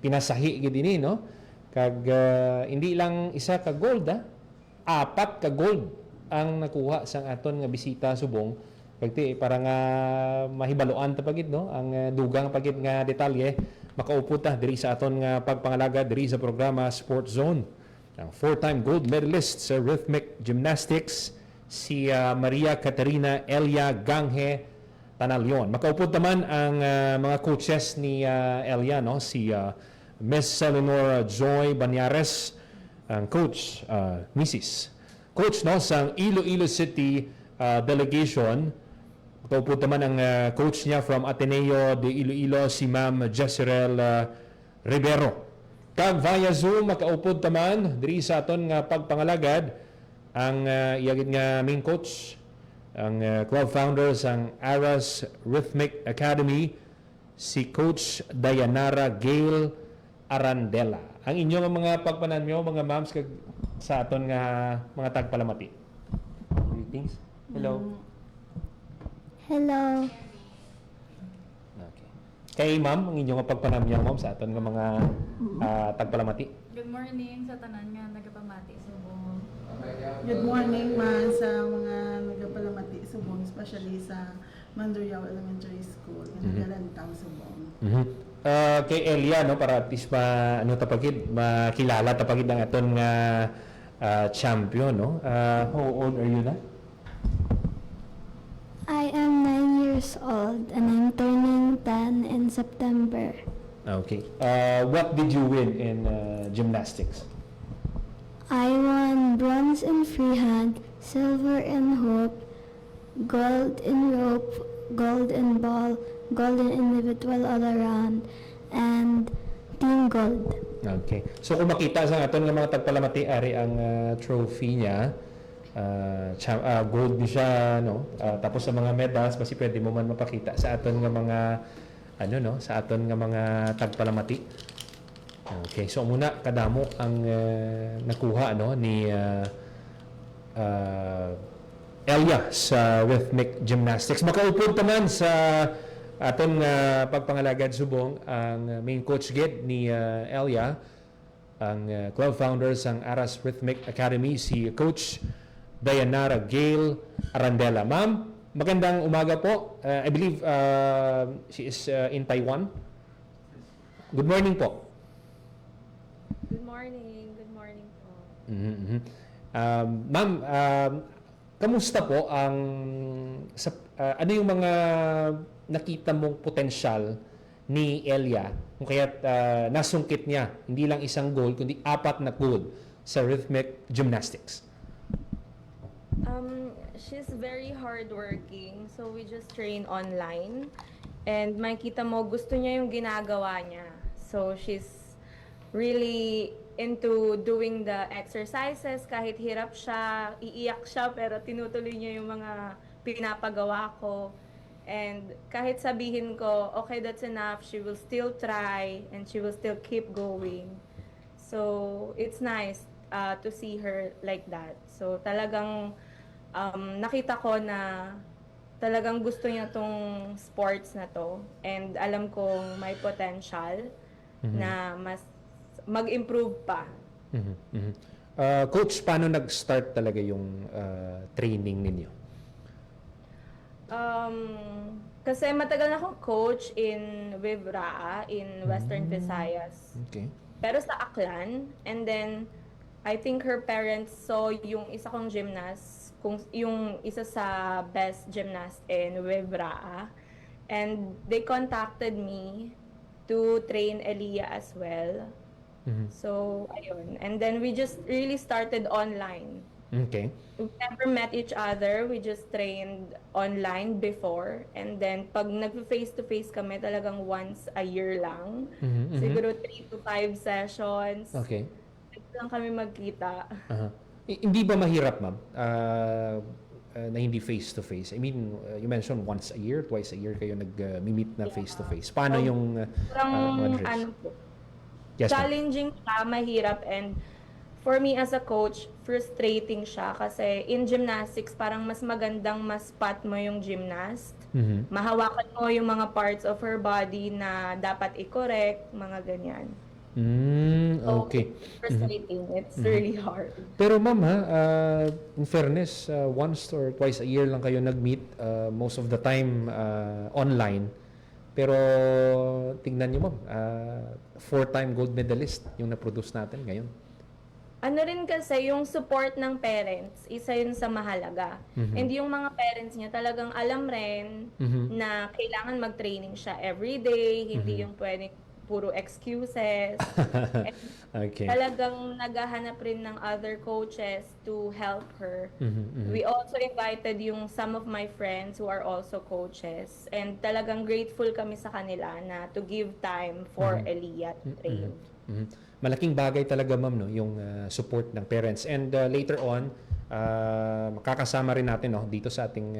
pinasahi gid ini, no? Kag hindi lang isa ka gold, 4 ka gold ang nakuha sa aton nga bisita subong. Kagti para nga mahibaloan ta pagid, no? Ang dugang pagid nga detalye makaupo ta diri sa aton nga pagpangalaga diri sa programa Sport Zone. Ang 4-time gold medalist sa rhythmic gymnastics si Maria Caterina Elia Ganghe Tanalyon. Makaupo naman ang mga coaches ni Elia, no? Si Miss Eleanor Joy Banyares, ang coach, Mrs. Coach, no, sa Iloilo City delegation. Makaupo naman ang coach niya from Ateneo de Iloilo, si Ma'am Jezreel Rivero. Kag via Zoom, makaupod taman diri sa aton nga pagpangalagad ang iyagid nga main coach, ang club founders ang Aras Rhythmic Academy, si Coach Dayanara Gail Arandela. Ang inyong mga pagpananyo, mga ma'ams, kag sa aton nga mga tagpalamati. Greetings. Hello. Hello. Kay ma'am, ang inyong pagpanamyang ma'am sa aton nga mga tagpalamati. Good morning sa tanan nga nagapamati subong. Good morning man sa mga nagapalamati subong, especially sa Mandurriao Elementary School in Galantang subong. Kay Elia, no, para at least makilala tapagid ang aton nga champion, no. How old are you na? I am 9 years old and I'm turning 10 in September. Okay. What did you win in gymnastics? I won bronze in freehand, silver in hoop, gold in rope, gold in ball, gold in individual all around, and team gold. Okay. So kung makita sa aton nga mga tagpalamati ari ang trophy niya, gold ni siya, no. Tapos sa mga medals basi pwede mo man mapakita sa aton nga mga sa aton nga mga tagpalamati. Okay, so muna kadamo ang nakuha, no, ni Elia sa rhythmic gymnastics. Makaupod naman sa aton pagpangalagad subong ang main coach gid ni Elia, ang club founders ang Aras Rhythmic Academy, si Coach Dayanara Gail Arandela. Ma'am, magandang umaga po. I believe she is in Taiwan. Good morning po. Good morning. Good morning po. Ma'am, kamusta po ang ano yung mga nakita mong potensyal ni Elia kung kaya't nasungkit niya hindi lang isang gold kundi 4 na gold sa rhythmic gymnastics? She's very hardworking, so we just train online. And makita mo, gusto niya yung ginagawa niya. So she's really into doing the exercises. Kahit hirap siya, iiyak siya, pero tinutuloy niya yung mga pinapagawa ko. And kahit sabihin ko, okay, that's enough, she will still try and she will still keep going. So it's nice to see her like that. So talagang nakita ko na talagang gusto niya tong sports na to, and alam kong may potential na mas mag-improve pa. Coach, paano nag-start talaga yung training ninyo? Kasi matagal na akong coach in Wivraa, in Western Visayas. Okay. Pero sa Aklan, and then I think her parents saw yung isa kong gymnast, yung isa sa best gymnast in Wivraa, and they contacted me to train Elia as well. So ayun, and then we just really started online. Okay. We never met each other, we just trained online before, and then pag nag-face-to-face kami talagang once a year lang. Siguro 3 to 5 sessions. Okay. Lang kami magkita. Hindi ba mahirap, ma'am, na hindi face-to-face? I mean, you mentioned once a year, twice a year kayo nag-meet na face-to-face. Paano yung ano po? Yes, challenging siya, mahirap, and for me as a coach, frustrating siya kasi in gymnastics, parang mas magandang ma-spot mo yung gymnast. Mahawakan mo yung mga parts of her body na dapat i-correct, mga ganyan. Okay. Frustrating. It's really hard. Pero ma'am ha, in fairness, once or twice a year lang kayo nag-meet, most of the time online. Pero tingnan nyo ma'am, 4-time gold medalist yung na-produce natin ngayon. Ano rin kasi, yung support ng parents, isa yun sa mahalaga. And yung mga parents niya talagang alam rin na kailangan mag-training siya everyday, hindi yung pwedeng puro excuses. Okay. Talagang naghahanap rin ng other coaches to help her. We also invited yung some of my friends who are also coaches. And talagang grateful kami sa kanila na to give time for Elia to train. Malaking bagay talaga ma'am no, yung support ng parents. And later on, makakasama rin natin no, dito sa ating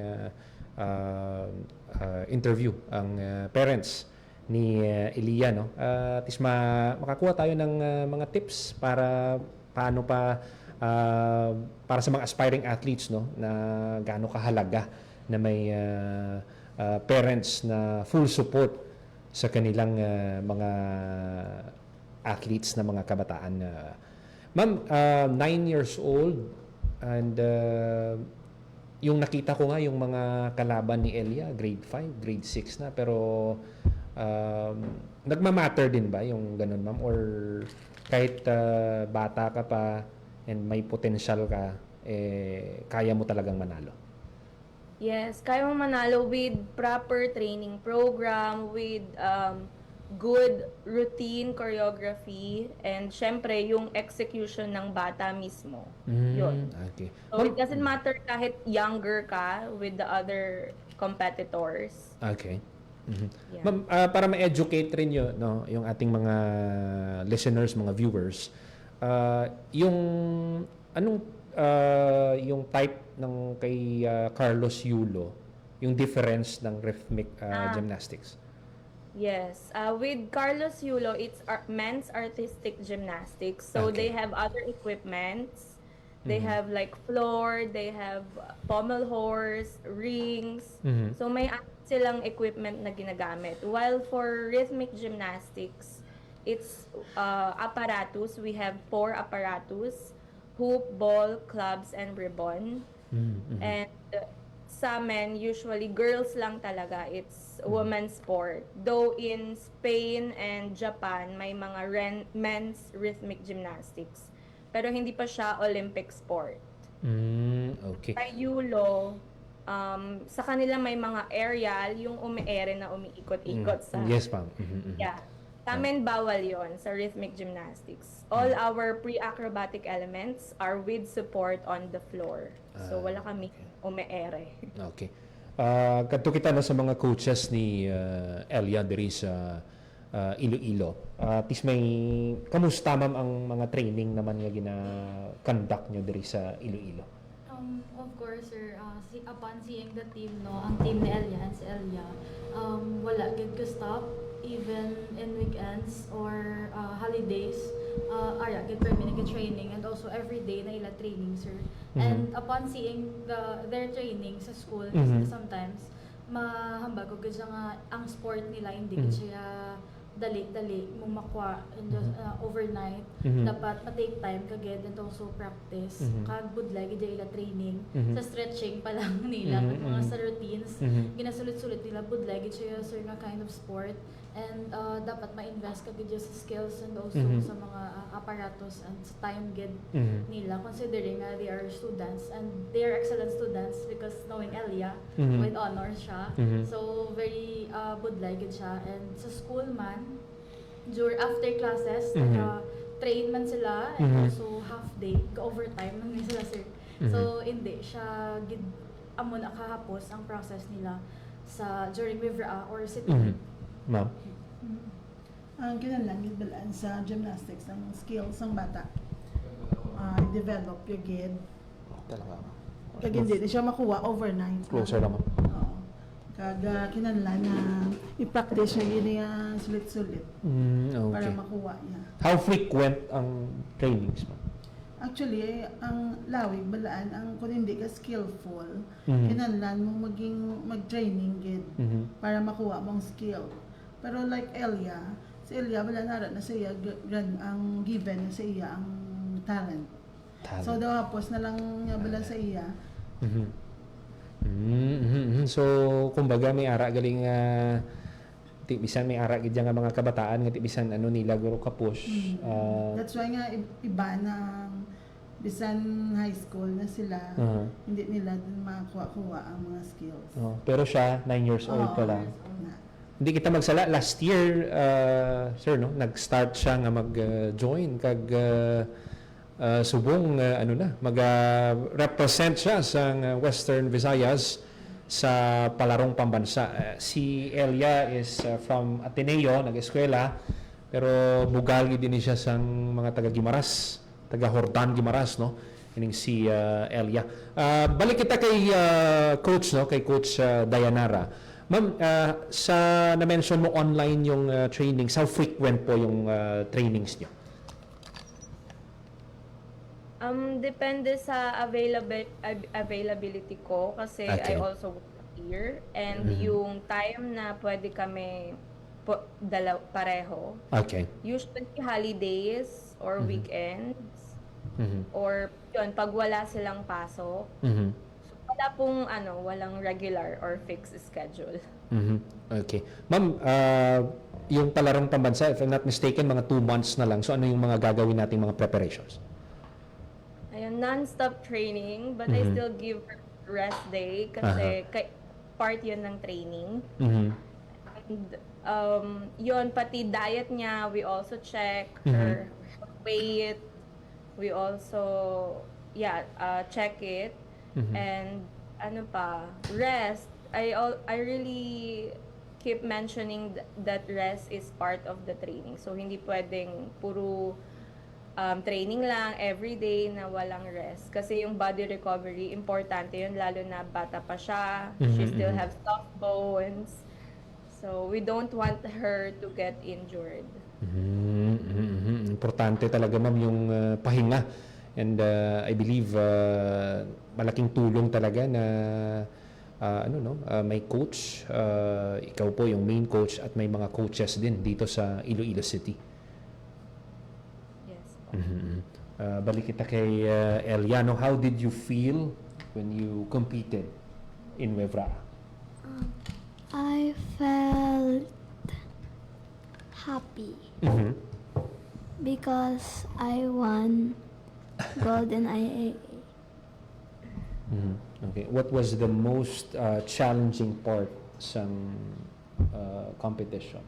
interview ang parents ni Elia no. At least makakuha tayo ng mga tips para paano pa para sa mga aspiring athletes no, na gaano kahalaga na may parents na full support sa kanilang mga athletes na mga kabataan. Ma'am, 9 years old and yung nakita ko nga yung mga kalaban ni Elia, grade 5, grade 6 na, pero nagmamatter din ba yung ganun ma'am? Or kahit bata ka pa and may potential ka, kaya mo talagang manalo? Yes, kaya mo manalo with proper training program, with good routine choreography, and syempre yung execution ng bata mismo. Yun. Okay. So it doesn't matter kahit younger ka with the other competitors. Okay. Yeah. Ma'am, para ma-educate rin yun, no, yung ating mga listeners, mga viewers, yung anong yung type ng kay Carlos Yulo, yung difference ng rhythmic gymnastics? Yes. With Carlos Yulo, it's men's artistic gymnastics. So they have other equipments. They have like floor, they have pommel horse, rings. So may silang equipment na ginagamit. While for rhythmic gymnastics, it's apparatus. We have 4 apparatus: hoop, ball, clubs, and ribbon. And sa men, usually girls lang talaga. It's women's sport. Though in Spain and Japan, may mga men's rhythmic gymnastics. Pero hindi pa siya Olympic sport. Okay. Sa Yulo, sa kanila may mga aerial, yung umi-ere na umiikot-ikot sa... Yes, ma'am. Yeah. Sa amin, bawal yon sa rhythmic gymnastics. All our pre-acrobatic elements are with support on the floor. So wala kami umi-ere. Okay. Kadto kita na sa mga coaches ni Elia diri sa Iloilo. At least may kamusta ma'am ang mga training naman nga gina-conduct nyo diri sa Iloilo? Of course, sir, upon seeing the team, no, ang team ni Elia and si Elia, wala gid ko stop even in weekends or holidays. Gid kami nag-training, and also every day na ila training, sir. And upon seeing their training sa school, sometimes mahambag ko gid nga ang sport nila hindi gid siya dali mo makuha in just overnight. Dapat ma-take time kagid and also practice. Kag budlay gid ila training. Sa stretching pa lang nila, kag mga sa routines, ginasulit-sulit nila budlay gid siya sir nga kind of sport. And dapat ma-invest kagid sa skills and also sa mga apparatus and sa time gid nila, considering they are students and they are excellent students because knowing Elia with honors siya. So very budlay gid siya. And sa school man, after classes, train man sila, and also half day, overtime man sila, sir. So hindi siya gid amo na kahapos ang process nila sa during river or city. Ma'am? Ang kinahanglan gid balaan sa gymnastics ang skills ng bata. Develop yung gid. Talaga. Kag hindi siya makuha overnight. Closer lang ma'am. Kag kinahanglan na i-practice niya gid nga sulit-sulit. Okay. Para makuha niya. How frequent ang trainings ma'am? Actually, ang lawig balaan ang kung hindi ka skillful, Mhm. kinahanglan mo mag-training gid para makuha mong skill. Pero like Elia, si Elia wala na siya ang given sa iya ang talent. So daw hapos na lang niya bala sa iya. So kumbaga may ara galing ti bisan may ara gid nga mga kabataan nga ti bisan ano nila guro ka-push. That's why nga iba na bisan high school na sila, hindi nila din makuha ang mga skills. Pero siya 9 years old pa lang. Hindi kita magsala last year sir no nag-start siya nga mag-join kag subong mag-represent siya sa Western Visayas sa palarong pambansa. Si Elia is from Ateneo, nag-eskwela, pero bugal din siya sa mga taga Guimaras, taga Hordan Guimaras, no? Ining si Elia. Balik kita kay coach, no? Kay Coach Dayanara. Ma'am, sa na-mention mo online yung trainings, how frequent po yung trainings niyo? Depende sa availability ko kasi I also work here and yung time na pwede kami pareho. Okay. Usually holidays or weekends or yun pag wala silang pasok. So wala pong walang regular or fixed schedule. Okay. Ma'am, yung palarong pambansa, if I'm not mistaken, mga 2 months na lang. So ano yung mga gagawin nating mga preparations? Ayun, non-stop training, but I still give rest day kasi part yun ng training. And yun, pati diet niya, we also check her weight. We also, check it. And rest. I really keep mentioning that rest is part of the training. So, hindi pwedeng puro training lang every day na walang rest. Kasi yung body recovery, importante yun, lalo na bata pa siya. She still has soft bones. So, we don't want her to get injured. Importante talaga, ma'am, yung pahinga. And I believe malaking tulong talaga na may coach. Ikaw po yung main coach at may mga coaches din dito sa Iloilo City. Balik kita kay Elia, no? How did you feel when you competed in Wevra? I felt happy because I won gold in IAA. Okay. What was the most challenging part sa competition?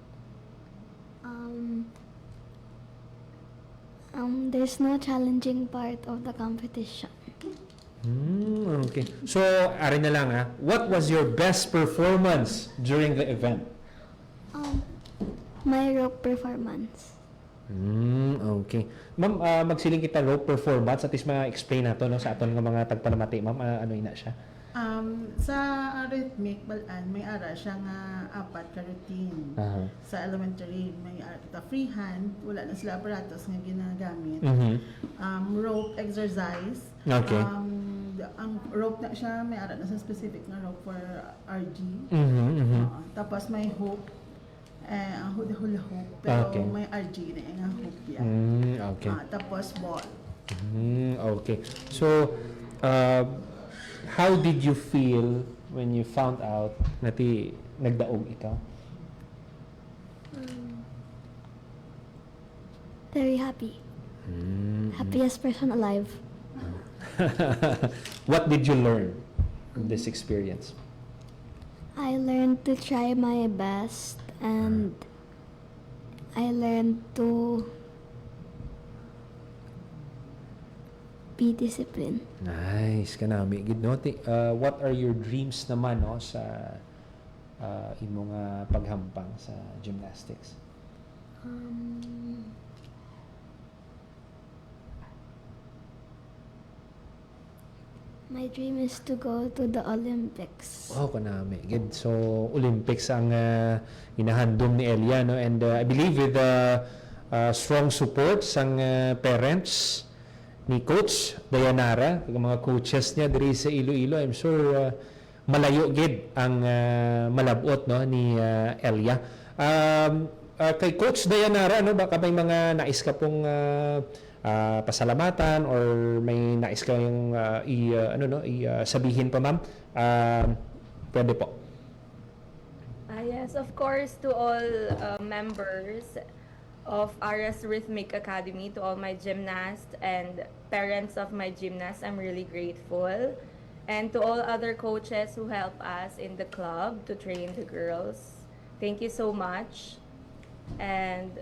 There's no challenging part of the competition. Okay. So, ari na lang what was your best performance during the event? My rope performance. Okay. Ma'am, magsiling kita rope performance at least ma-explain nato no, sa aton nga mga tagpalamati. Ma'am, ano ina siya? Sa arrhythmic balaan, may ara siya nga 4 ka routine. Sa elementary, may ara kita freehand, wala na sila aparatos nga ginagamit. Rope exercise. Okay. Ang rope na siya, may ara na sa specific na rope for RG. Tapos may hoop. Ang hula hoop, pero may RG na yung hoop yan. Okay. Tapos ball. Okay. So, how did you feel when you found out na nagdaog ikaw? Very happy. Happiest person alive. What did you learn from this experience? I learned to try my best and I learned to be disciplined. Nice, kanami. Good, no? What are your dreams naman no, sa imong paghampang sa gymnastics? My dream is to go to the Olympics. Oh, kanami. Good. So, Olympics ang inahandom ni Elia, no? And I believe with strong support sang parents ni Coach Dayanara, ang mga coaches niya diri sa Iloilo. I'm sure malayo gid ang malabot no ni Elia. Kay Coach Dayanara, ano baka may mga nais ka pong pasalamatan or may nais ka yung sabihin pa, ma'am? Pwede po. Yes, of course, to all members of Aras Rhythmic Academy, to all my gymnasts and parents of my gymnasts, I'm really grateful. And to all other coaches who help us in the club to train the girls, thank you so much. And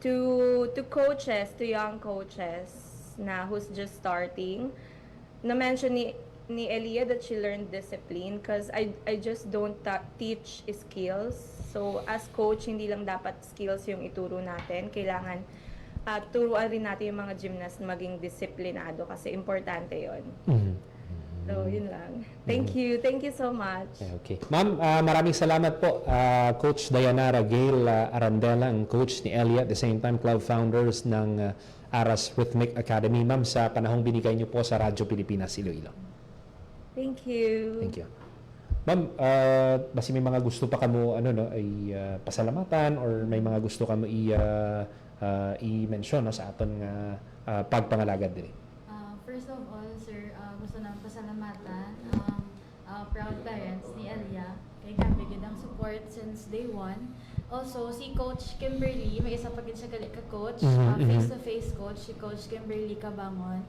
to coaches, to young coaches na who's just starting, na-mention ni Elia that she learned discipline because I just don't teach skills. So as coach, hindi lang dapat skills yung ituro natin. Kailangan turuan rin natin yung mga gymnast na maging disiplinado kasi importante yon. So, yun lang. Thank you. Thank you so much. Okay. Ma'am, maraming salamat po. Coach Dayanara Gail Arandela, ang coach ni Elia, at the same time club founders ng Aras Rhythmic Academy. Ma'am, sa panahong binigay niyo po sa Radyo Pilipinas Iloilo. Thank you. Thank you. Ma'am, basi may mga gusto pa kamo ay pasalamatan or may mga gusto kamo i-mention sa aton nga pagpangalagad diri. First of all, sir, gusto nang pasalamatan proud parents ni Elia kay gabigid ang support since day one. Also, si Coach Kimberly, may isa pa gid siya gali ka coach, face-to-face coach, si Coach Kimberly Cabangon.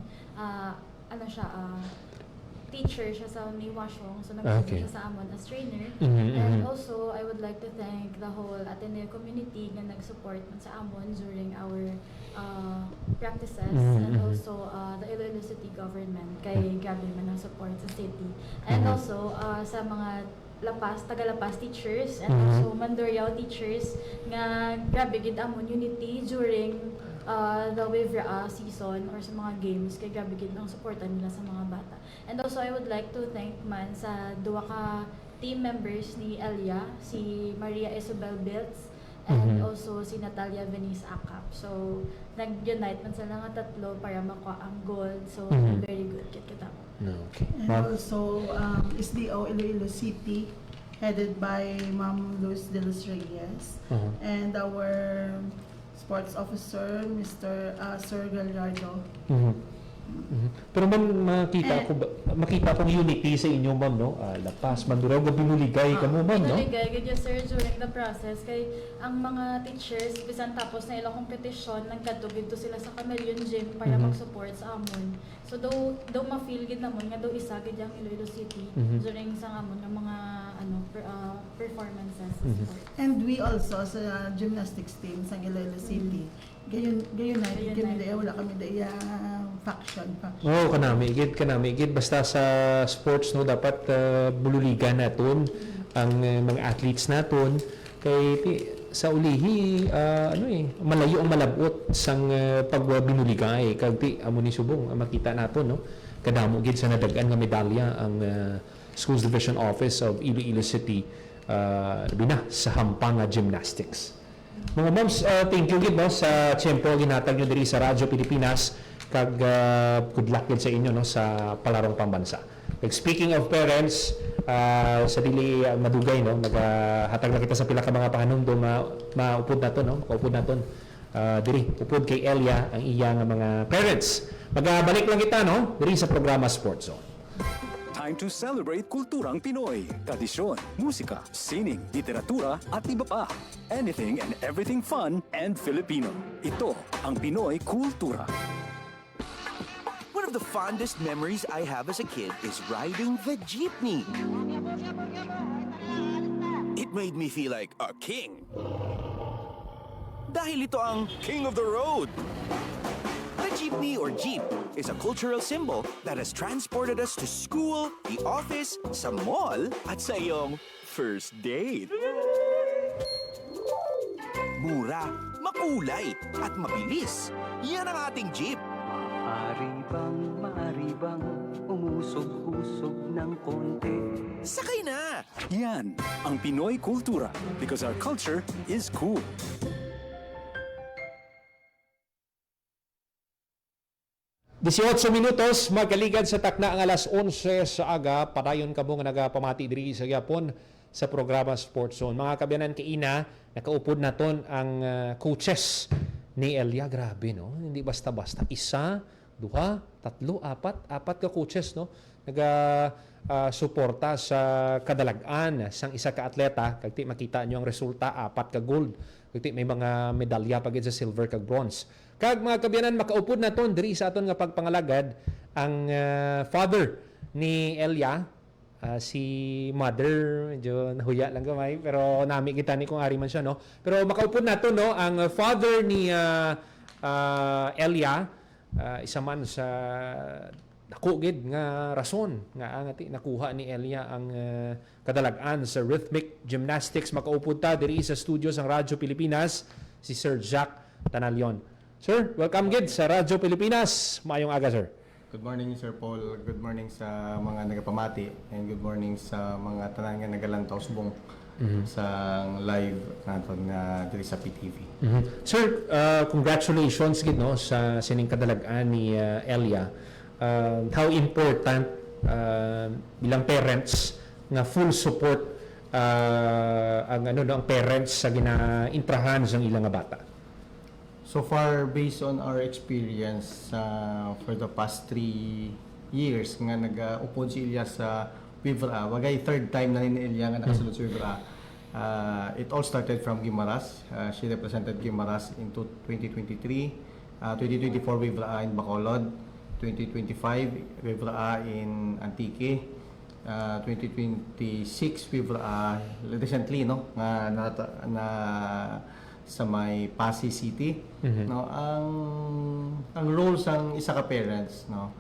Teacher siya sa May Washong, so nag-teach siya sa amon as trainer. And also, I would like to thank the whole Ateneo community na nag-support man sa amon during our practices, and also the Iloilo City government kay grabe man ang support sa city. And also sa mga taga-Lapas teachers and also Mandurriao teachers nga grabe gid amon unity during the waiver season or sa mga games kay grabe gid ang suportan nila sa mga bata. And also I would like to thank man sa duwa ka team members ni Elia, si Maria Isabel Biltz and also si Natalia Venice Akap. So nag-unite man sila nga tatlo para makuha ang gold. So very good kit kita. Okay. And also SDO Iloilo City headed by Ma'am Luz de los Reyes and our sports officer Mr. Sir Gallardo. Pero ma'am, makita kong unity sa inyo, ma'am, no? Lapas, Mandurriao, binuligay ka mo, ma'am, no? Binuligay, good sir, during the process. Kay ang mga teachers, bisan tapos na ilang kompetisyon, nagkatugid to sila sa Chameleon Gym para mag-support sa amon. So, daw ma-feel gid namon nga daw isa gid ang Iloilo City during sa amon ng mga performances sa sport. And we also sa gymnastics team sa Iloilo City, gayon kami daya, wala kami daya faction. Oo, kanami igid basta sa sports no dapat bululigan naton ang mga athletes naton kay sa ulihi malayo ang malabot sang pagbinuligay kag ti amo ni subong makita naton no kadamo gid sa nadagan nga medalya ang Schools Division Office of Iloilo City bina sa hampang gymnastics. Mga moms, thank you gid no sa tiyempo ginatag nyo diri sa Radyo Pilipinas kag good luck gid sa inyo no sa palarong pambansa. Speaking of parents, sa dili madugay no maghatag na kita sa pila ka mga pahanumdom maupod naton no makaupod naton diri upod kay Elia ang iya nga mga parents. Magabalik lang kita no diri sa programa Sports Zone. Time to celebrate kulturang Pinoy. Tradisyon, musika, sining, literatura at iba pa. Anything and everything fun and Filipino. Ito ang Pinoy Kultura. One of the fondest memories I have as a kid is riding the jeepney. It made me feel like a king. Dahil ito ang King of the Road. The jeepney or jeep is a cultural symbol that has transported us to school, the office, sa mall, at sa iyong first date. Mura, makulay, at mabilis. Yan ang ating jeep. Maaari bang umusog-usog ng konti? Sakay na! Yan ang Pinoy Kultura because our culture is cool. 18 minutos, magaligad sa takna ang alas 11 sa aga. Padayon ka mo nga nagapamati diri sa Yapon sa programa Sports Zone. Mga kabyanan kaina, nakaupod na ton ang coaches ni Elia. Grabe, no? Hindi basta-basta. 1, 2, 3, 4 ka coaches, no? Suporta sa kadalagan sang isa ka atleta. Kagti makita nyo ang resulta, 4 ka gold. Kagti may mga medalya pagid sa silver kag bronze. Kag mga kabyanan, makaupod na ton diri sa aton nga pagpangalagad ang father ni Elia, si mother, medyo nahuya lang gamay, pero nami kita ni kung ari man siya, no? Pero makaupod na to, no, ang father ni Elia, isa man sa dako gid nga rason nga angati nakuha ni Elia ang kadalagan sa rhythmic gymnastics. Makaupod ta diri sa studio sang Radyo Pilipinas si Sir Jack Tanalion. Sir, welcome gid sa Radyo Pilipinas. Maayong aga, sir. Good morning, Sir Paul. Good morning sa mga nagapamati and good morning sa mga tanan nga nagalantaw subong sa live naton nga diri sa PTV. Sir, congratulations gid, no, sa sining kadalagan ni Elia. How important bilang parents nga full support ang ang parents sa ginaintrahan sa ilang nga bata. So far, based on our experience for the past 3 years nga nag-upod si Elia sa WIVRA, wagay third time na ni Elia nga nakasulod sa WIVRA. It all started from Guimaras. She represented Guimaras in 2023, 2024 WIVRA in Bacolod, 2025 WIVRA in Antique, 2026 WIVRA recently, no, na sa may Pasay City, no, ang role sang isa ka parents, no,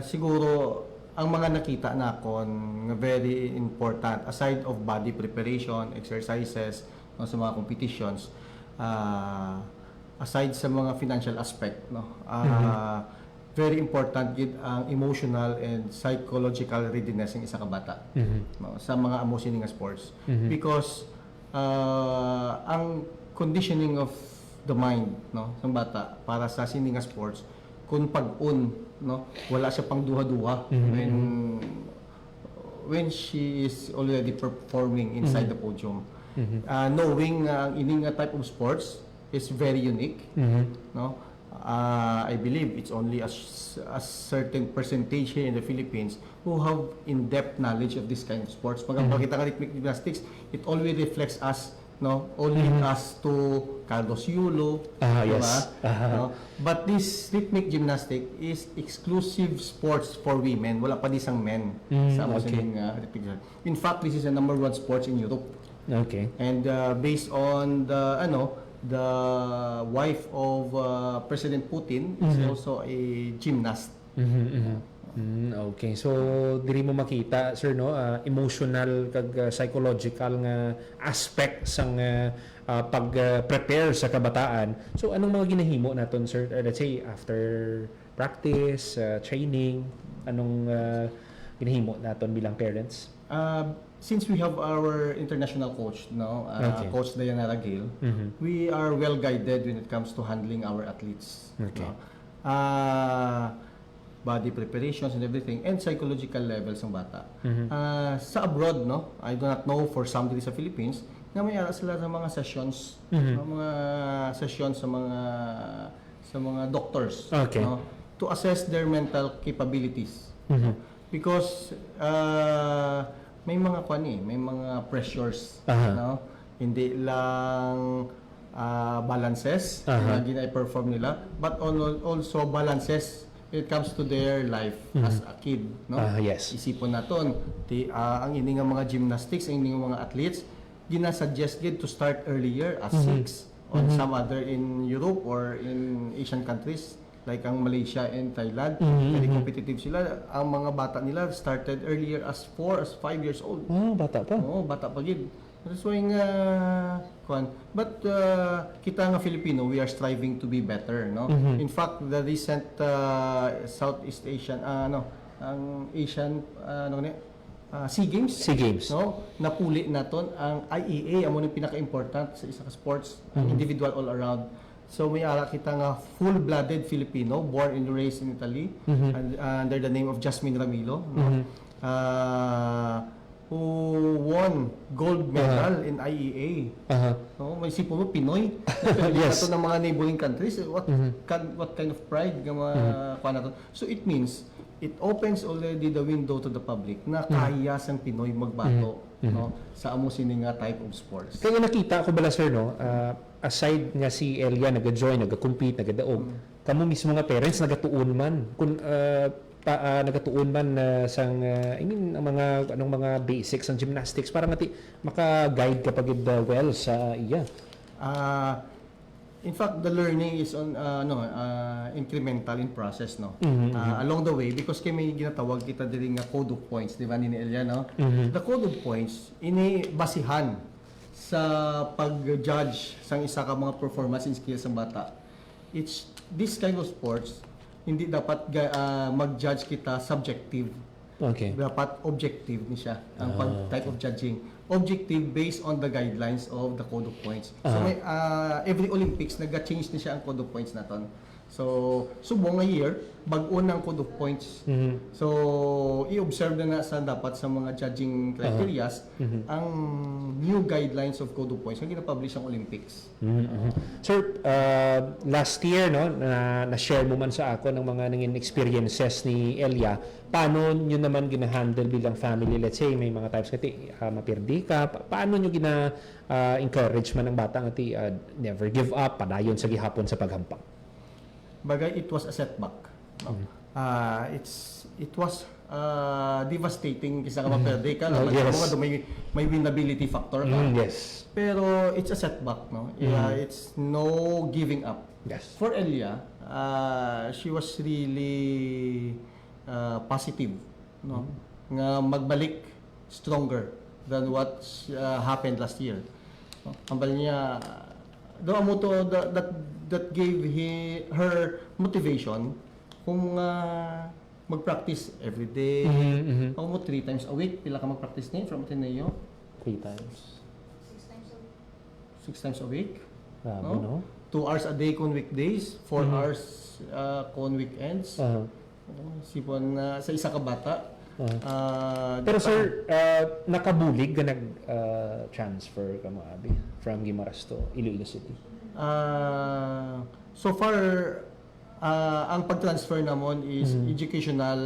siguro ang mga nakita nakon nga very important aside of body preparation, exercises, no, sa mga competitions, aside sa mga financial aspect, no, very important gid ang emotional and psychological readiness ng isa ka bata, no, sa mga amo sining nga sports, because ang conditioning of the mind, no, sa bata para sa sining nga sports kung pag-un, no, wala siya pang duha-duha when she is already performing inside the podium, knowing ining nga type of sports is very unique, no. I believe it's only a certain percentage here in the Philippines who have in-depth knowledge of this kind of sports. Pag makita ka rhythmic gymnastics, it always reflects us, no, only us to Carlos Yulo, yes. No? But this rhythmic gymnastic is exclusive sports for women. Wala pa disang men sa rhythmic gymnastics. In fact, this is the number 1 sports in Europe. Okay. And based on the wife of President Putin is also a gymnast. Okay, so diri mo makita, sir, no, emotional kag psychological nga aspect sang pag-prepare sa kabataan. So anong mga ginahimo naton, sir? Let's say after practice, training, anong ginahimo naton bilang parents? Since we have our international coach, no, Coach Dayanara Gale, we are well guided when it comes to handling our athletes. Okay. No? Body preparations and everything, and psychological levels ng bata. Sa abroad, no, I do not know for some dito sa Philippines, na may ara sila ng mga sessions, mga sessions sa mga doctors, no, to assess their mental capabilities. Because may mga may mga pressures, no, hindi lang balances na gina-perform nila, but also balances it comes to their life as a kid, no? Yes. Isipon naton, ang ini nga mga gymnastics, ang ini nga mga athletes, gina-suggest gid to start earlier as 6 on some other in Europe or in Asian countries like ang Malaysia and Thailand. Very competitive sila. Ang mga bata nila started earlier as 4, as 5 years old. Bata pa. Oo, bata pa gid. That's why but kita nga Filipino, we are striving to be better, no? In fact, the recent Southeast Asian ang Asian SEA Games, no, napuli naton ang IEA, amo ni pinaka-important sa isa ka sports, individual all around So may ara kita nga full-blooded Filipino, born and raised in Italy, and, under the name of Jasmine Ramilo, no? Who won gold medal in IEA. No, may sipo mo Pinoy. Yes. Ito ng mga neighboring countries. What kind of pride nga kuha nato. So it means it opens already the window to the public na kaya sang Pinoy magbato no sa amo sini nga type of sports. Kaya nakita ko bala sir no, aside nga si Elia nag-join, nag-compete, nagadaog, kamo mismo nga parents nagatuon man kun nagatuon man sang I mean ang mga anong mga basics ang gymnastics para ngati maka-guide kapag well sa iya. In fact, the learning is on incremental in process no. Along the way because kay may ginatawag kita diri nga code of points, di ba ni Elia no? The code of points ini basihan sa pag-judge sang isa ka mga performance and skills ng bata. It's this kind of sports hindi dapat mag-judge kita subjective. Okay. Dapat objective ni siya ang type of judging. Objective based on the guidelines of the code of points. So may, every Olympics nag-change ni siya ang code of points naton. So subong nga year bag-o ng code of points. So i-observe na sa dapat sa mga judging criterias ang new guidelines of code of points nga gina-publish ang Olympics. Sir, last year no na-share mo man sa ako ng mga nanging experiences ni Elia. Paano nyo naman gina-handle bilang family? Let's say may mga types kati mapirdi ka. Paano nyo gina-encourage man ang bata ngati never give up, padayon sa gihapon sa paghampak? Bagay, it was a setback. No? It was devastating kasi ka maperde ka. Yes. May winnability factor ka. Yes. Pero it's a setback. No? It's no giving up. Yes. For Elia, she was really positive. No? Nga magbalik stronger than what happened last year. No? Ambal niya, doon mo to that gave her motivation kung mag-practice every day. Ako mo 3 times a week, pila ka mag-practice niya from Ateneo? 3 times. 6 times a week. No? 2 hours a day kon weekdays, 4 hours kon weekends. Sipon sa isa ka bata. Pero sir, nakabulig ka nag-transfer ka mga abi from Guimaras to Iloilo City? So far, ang pag-transfer namon is educational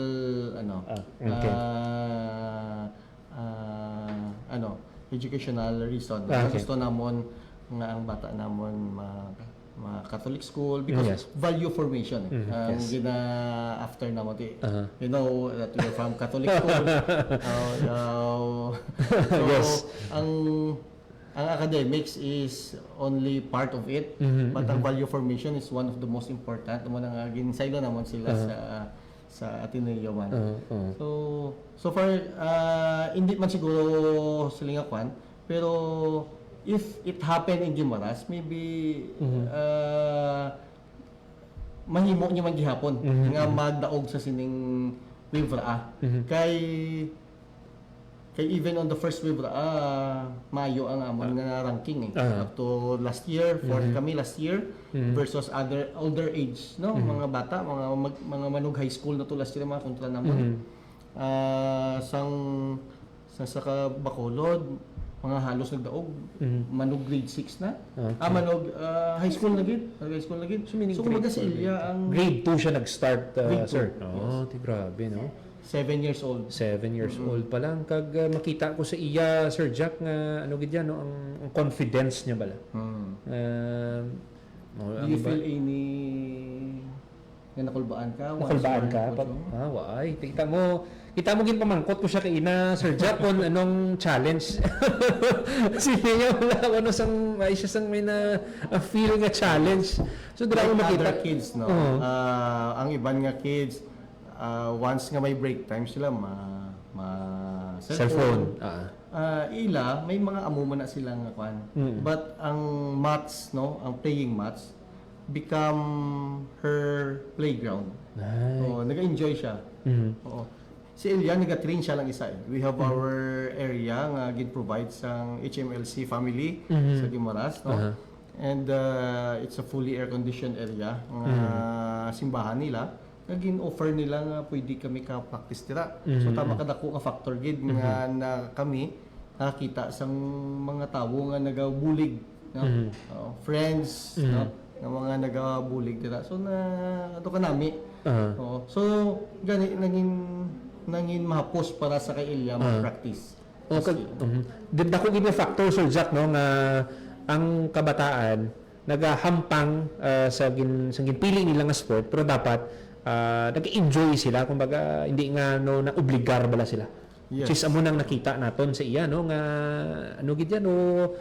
educational reason. Gusto namon nga ang bata namon Catholic school because value formation ang after namon you know that we're from Catholic school. Ang academics is only part of it, but ang value formation is one of the most important. Mo nang ginsaylo namon sila sa Ateneo man. So far hindi man siguro sila nga kwan, pero if it happen in Guimaras, maybe mahimo niya man gihapon nga magdaog sa sining wave ra. Kay even on the first wave Mayo ang amon nga ranking up to last year, fourth kami last year versus other older age no mga bata, mga manog high school na to last year mga kontra namon. Sang sa Bacolod mga halos nagdaog manog grade 6 na manog high school na gid so kumaga si Elia ang grade 2 siya nag-start sir. Grabe no. 7 years old. 7 years old pa lang kag makita ko sa iya Sir Jack nga ano gid yan no ang confidence niya bala. Do you feel any nga nakulbaan ka? Waay. Kita mo gin pamangkot ko siya kay ina Sir Jack kon anong challenge. Sige niya wala ano sang may siya sang may na feel nga challenge. So dira mo makita other kids no. Ang iban nga kids once nga may break time sila cellphone. Ila may mga amuman na sila nga kwan. But ang maths no, ang playing maths become her playground. Naga-enjoy siya. Oo. Si Elia naga-train siya lang isa. We have our area nga gin-provide sang HMLC family sa Guimaras no. And it's a fully air-conditioned area, simbahan nila. Naging offer nila nga pwede kami ka-practice dira. So tama kada ko ka factor gid nga na kami nakita sang mga tawo nga nagabulig, no? Friends, no? Nga mga nagabulig dira. So na ato ka nami. So gani nangin mahapos para sa kay Ilya mag-practice. Okay. Dako gid nga factor Sir Jack, no, nga ang kabataan nagahampang sa ginpili nila nga sport, pero dapat nag-enjoy sila, kumbaga hindi nga no naobligar bala sila. Yes. Which is amo nang nakita naton sa iya, no, nga ano gid yan, no,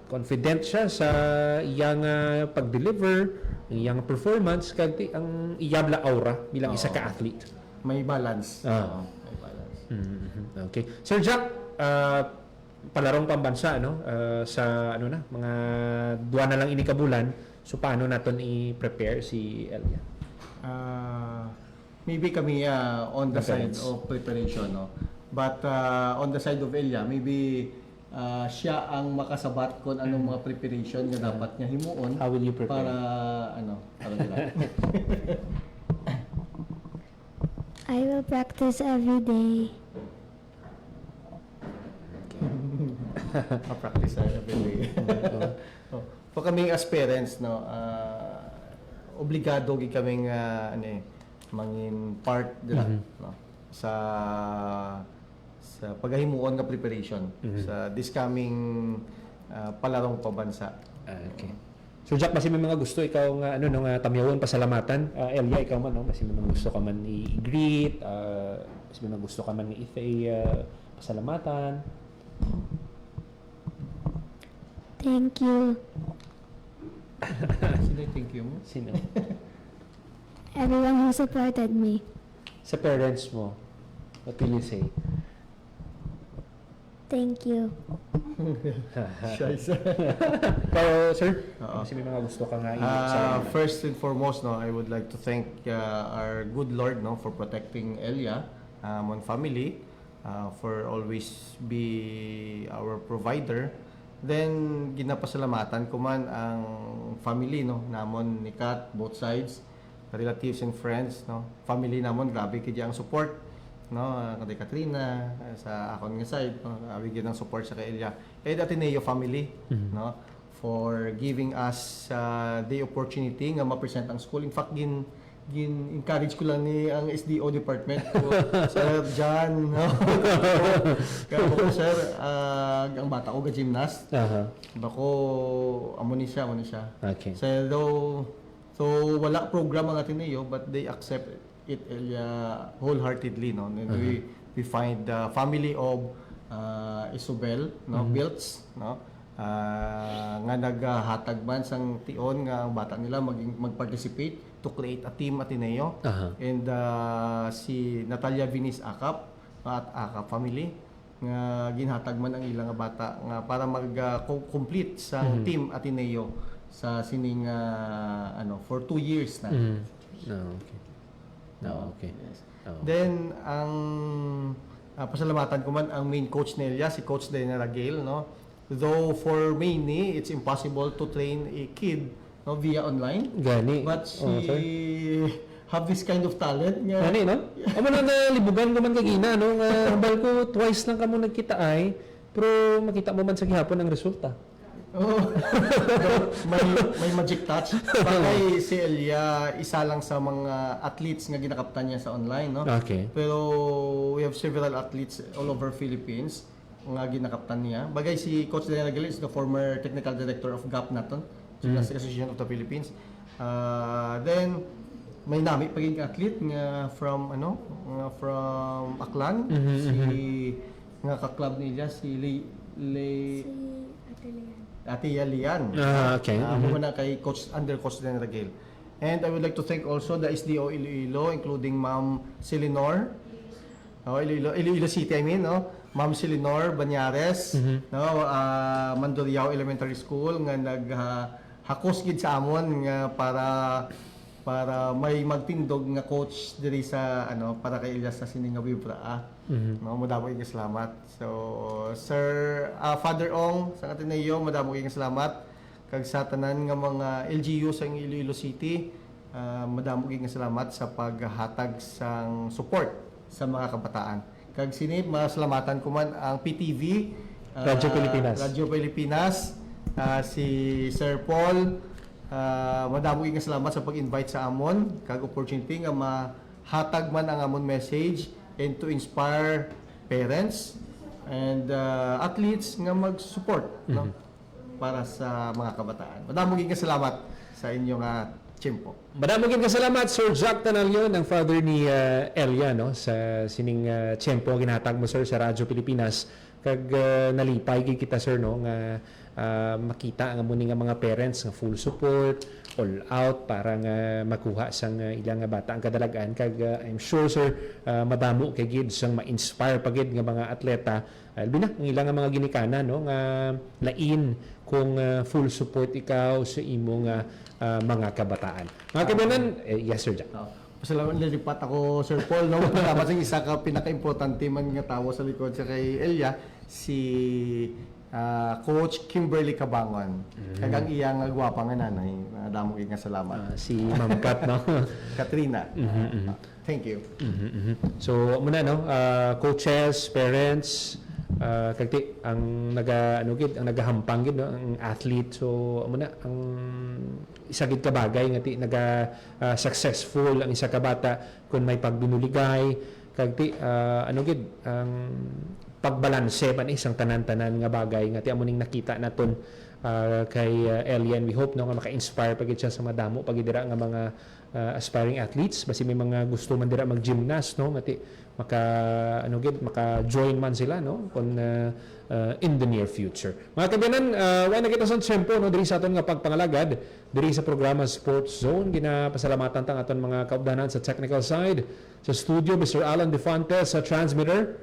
confident siya sa iyang pag-deliver, ang iyang performance, kag ang iyabla aura bilang isa ka athlete. May balance. May balance. Okay. Sir Jack, palarong pambansa, no, sa ano na mga 2 na lang ini kabulan. So paano naton i-prepare si Elia? Maybe kami on the side of preparation, no. But on the side of Elia, maybe siya ang makasabat kung anong mga preparation nga dapat niya himuon. How will you prepare? Para nila. I will practice every day. Practice every day. So kaming as parents, no, obligado gid kaming mangin part dira, no, sa paghimuon nga preparation sa this coming palarong pabansa. Okay. So Jack, basi may mga gusto ikaw nga ano no nga tamyawon pasalamatan, Elia, ikaw man, no, basi may mga gusto ka man i-greet, basi may mga gusto ka man i-say pasalamatan. Thank you. Sino thank you mo? Sino? Everyone who supported me. Sa parents mo, what will you say? Thank you. Pero sir, kasi may mga gusto ka nga first and foremost, no, I would like to thank our good Lord, no, for protecting Elia, and family, for always be our provider. Then ginapasalamatan ko man ang family, no, namon ni Kat, both sides, relatives and friends, no. Family namon grabe kay ang support, no, kay Katrina sa akon nga side, no, bigyan ng support sa kay Elia. And Ateneo family, no, for giving us the opportunity nga ma-present ang school. In fact, encourage ko lang ni ang SDO department ko, Sir John, no? Kaya ko, sir, ang bata ko gymnast. Bako amo ni siya. Okay. So wala program ang Ateneo, but they accept it wholeheartedly, no. And we find the family of Isobel, no, Biltz, no, nga naghatag man sang tion nga ang bata nila mag-participate to create a team Ateneo. And si Natalia Vinis Akap at Akap family nga ginhatag man ang ilang bata nga para mag-complete sa team Ateneo sa sining for 2 years na. Okay. Yes. Then ang pasalamatan ko man ang main coach nila, si Coach Dana Ragel, no. Though for many it's impossible to train a kid, no, via online. Gani. But she have this kind of talent nga. Gani, no? Amo na nalibugan ko man kagina, no, nga hambal ko twice lang kamo nagkita ay, pero makita mo man sa gihapon ang resulta. may magic touch. Bagay si Elia isa lang sa mga athletes nga ginakaptan niya sa online, no? Okay. Pero we have several athletes all over Philippines nga ginakaptan niya. Bagay si Coach Daniel Aguilar is the former technical director of GAP naton, Gymnastics Association of the Philippines. Then may nami paging athlete nga from Aklan, si nga ka-club niya si Ate Lian. Okay. Muna kay under Coach Daniel Ragel. And I would like to thank also the SDO Iloilo, including Ma'am Selinor, Iloilo City, I mean, no? Ma'am Selinor Banyares, no, Mandurriao Elementary School nga naghakos gid sa amon nga para para may magtindog nga coach diri sa para kay Elias sa sining nga Bibra. No, madamo kayong salamat. So Sir Father Ong sa Ateneo, madamo kayong salamat. Kag sa tanan nga mga LGU sa Iloilo City, madamo kayong salamat sa paghatag sang support sa mga kabataan. Kag sinip masalamatan ko man ang PTV, Radyo Pilipinas. Radyo Pilipinas, si Sir Paul. Madamo kayong salamat sa pag-invite sa amon kag opportunity nga mahatag man ang amon message and to inspire parents and athletes nga mag-support no para sa mga kabataan. Madamo kayong salamat sa inyong tiyempo. Madamo kayong salamat Sir Jack Tanalyo ng father ni Elia no sa sining tiyempo ginhatag mo sir sa Radyo Pilipinas kag nalipay gid kita sir no nga makita ang muni nga mga parents nga full support all out para nga makuha sang ilang nga bata ang kadalagan kag I'm sure sir madamo kay gid sang ma-inspire pagid nga mga atleta albina ang ilang nga mga ginikanan no nga lain kung full support ikaw sa imong mga kabataan. Mga kabanan, yes sir Jack. Pasalamat nilipat ako Sir Paul no. Tapos ang isa ka pinaka-importante man nga tawo sa likod sa kay Elia si Coach Kimberly Cabangon. Kagang iyang gwapa nga nanay. Damo kay nga salamat. Si Ma'am Kat no. Katrina. Thank you. So muna no, coaches, parents, kagti ang ang nagahampang gid no ang athlete so muna ang isa gid ka bagay nga ti successful ang isa ka bata kun may pagbinuligay kagti gid ang pagbalanse man isang tanan-tanan nga bagay nga ti amuning nakita naton kay Elian. We hope no nga maka-inspire pagid siya sa madamo pagid dira nga mga aspiring athletes basi may mga gusto man dira mag-gymnast no nga ti maka-join man sila no kung in the near future. Mga kabanan, wala na kita sa tempo no diri sa aton nga pagpangalagad diri sa programa Sports Zone. Ginapasalamatan tang aton mga kaugdanan sa technical side. Sa studio Mr. Alan Defante sa transmitter,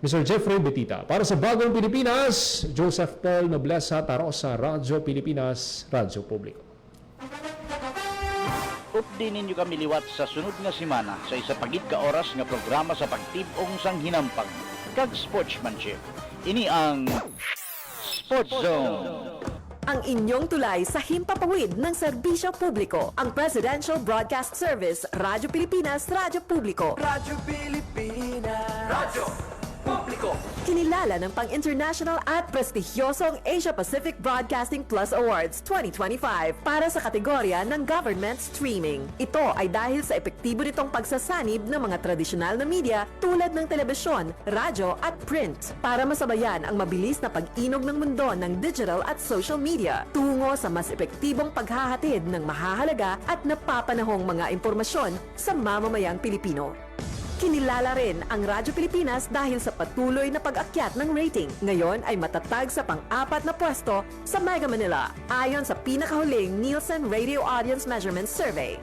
Mr. Jeffrey Betita. Para sa Bagong Pilipinas, Joseph Paul Noblesa Tarosa, Radyo Pilipinas, Radyo Publiko. Updi ninyo kami liwat sa sunod nga semana sa isa pagid ka oras nga programa sa pagtib-ong sang hinampang kag sportsmanship. Ini ang Sports Zone. Ang inyong tulay sa himpapawid ng serbisyo publiko. Ang Presidential Broadcast Service, Radyo Pilipinas, Radyo Publiko. Radyo Pilipinas. Radyo Publiko. Kinilala ng pang-international at prestigyosong Asia Pacific Broadcasting Plus Awards 2025 para sa kategorya ng Government Streaming. Ito ay dahil sa epektibo nitong pagsasanib ng mga tradisyonal na media tulad ng telebisyon, radyo at print para masabayan ang mabilis na pag-inog ng mundo ng digital at social media tungo sa mas epektibong paghahatid ng mahahalaga at napapanahong mga impormasyon sa mamamayang Pilipino. Kinilala rin ang Radyo Pilipinas dahil sa patuloy na pag-akyat ng rating. Ngayon ay matatag sa pang-4 na pwesto sa Mega Manila ayon sa pinakahuling Nielsen Radio Audience Measurement Survey.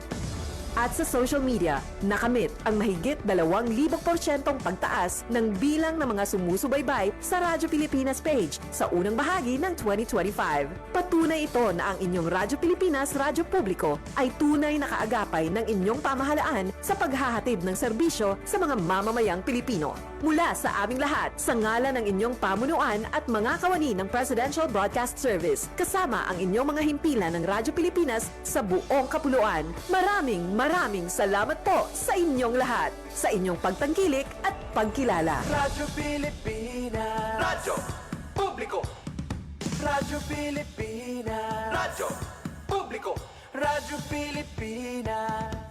At sa social media, nakamit ang mahigit 2,000% pagtaas ng bilang ng mga sumusubaybay sa Radyo Pilipinas page sa unang bahagi ng 2025. Patunay ito na ang inyong Radyo Pilipinas Radyo Publiko ay tunay na kaagapay ng inyong pamahalaan sa paghahatid ng serbisyo sa mga mamamayang Pilipino. Mula sa aming lahat, sa ngalan ng inyong pamunuan at mga kawani ng Presidential Broadcast Service, kasama ang inyong mga himpilan ng Radyo Pilipinas sa buong kapuluan. Maraming salamat po sa inyong lahat, sa inyong pagtangkilik at pagkilala. Radyo Pilipinas. Radyo Publiko. Radyo Pilipinas. Radyo Publiko. Radyo Pilipinas.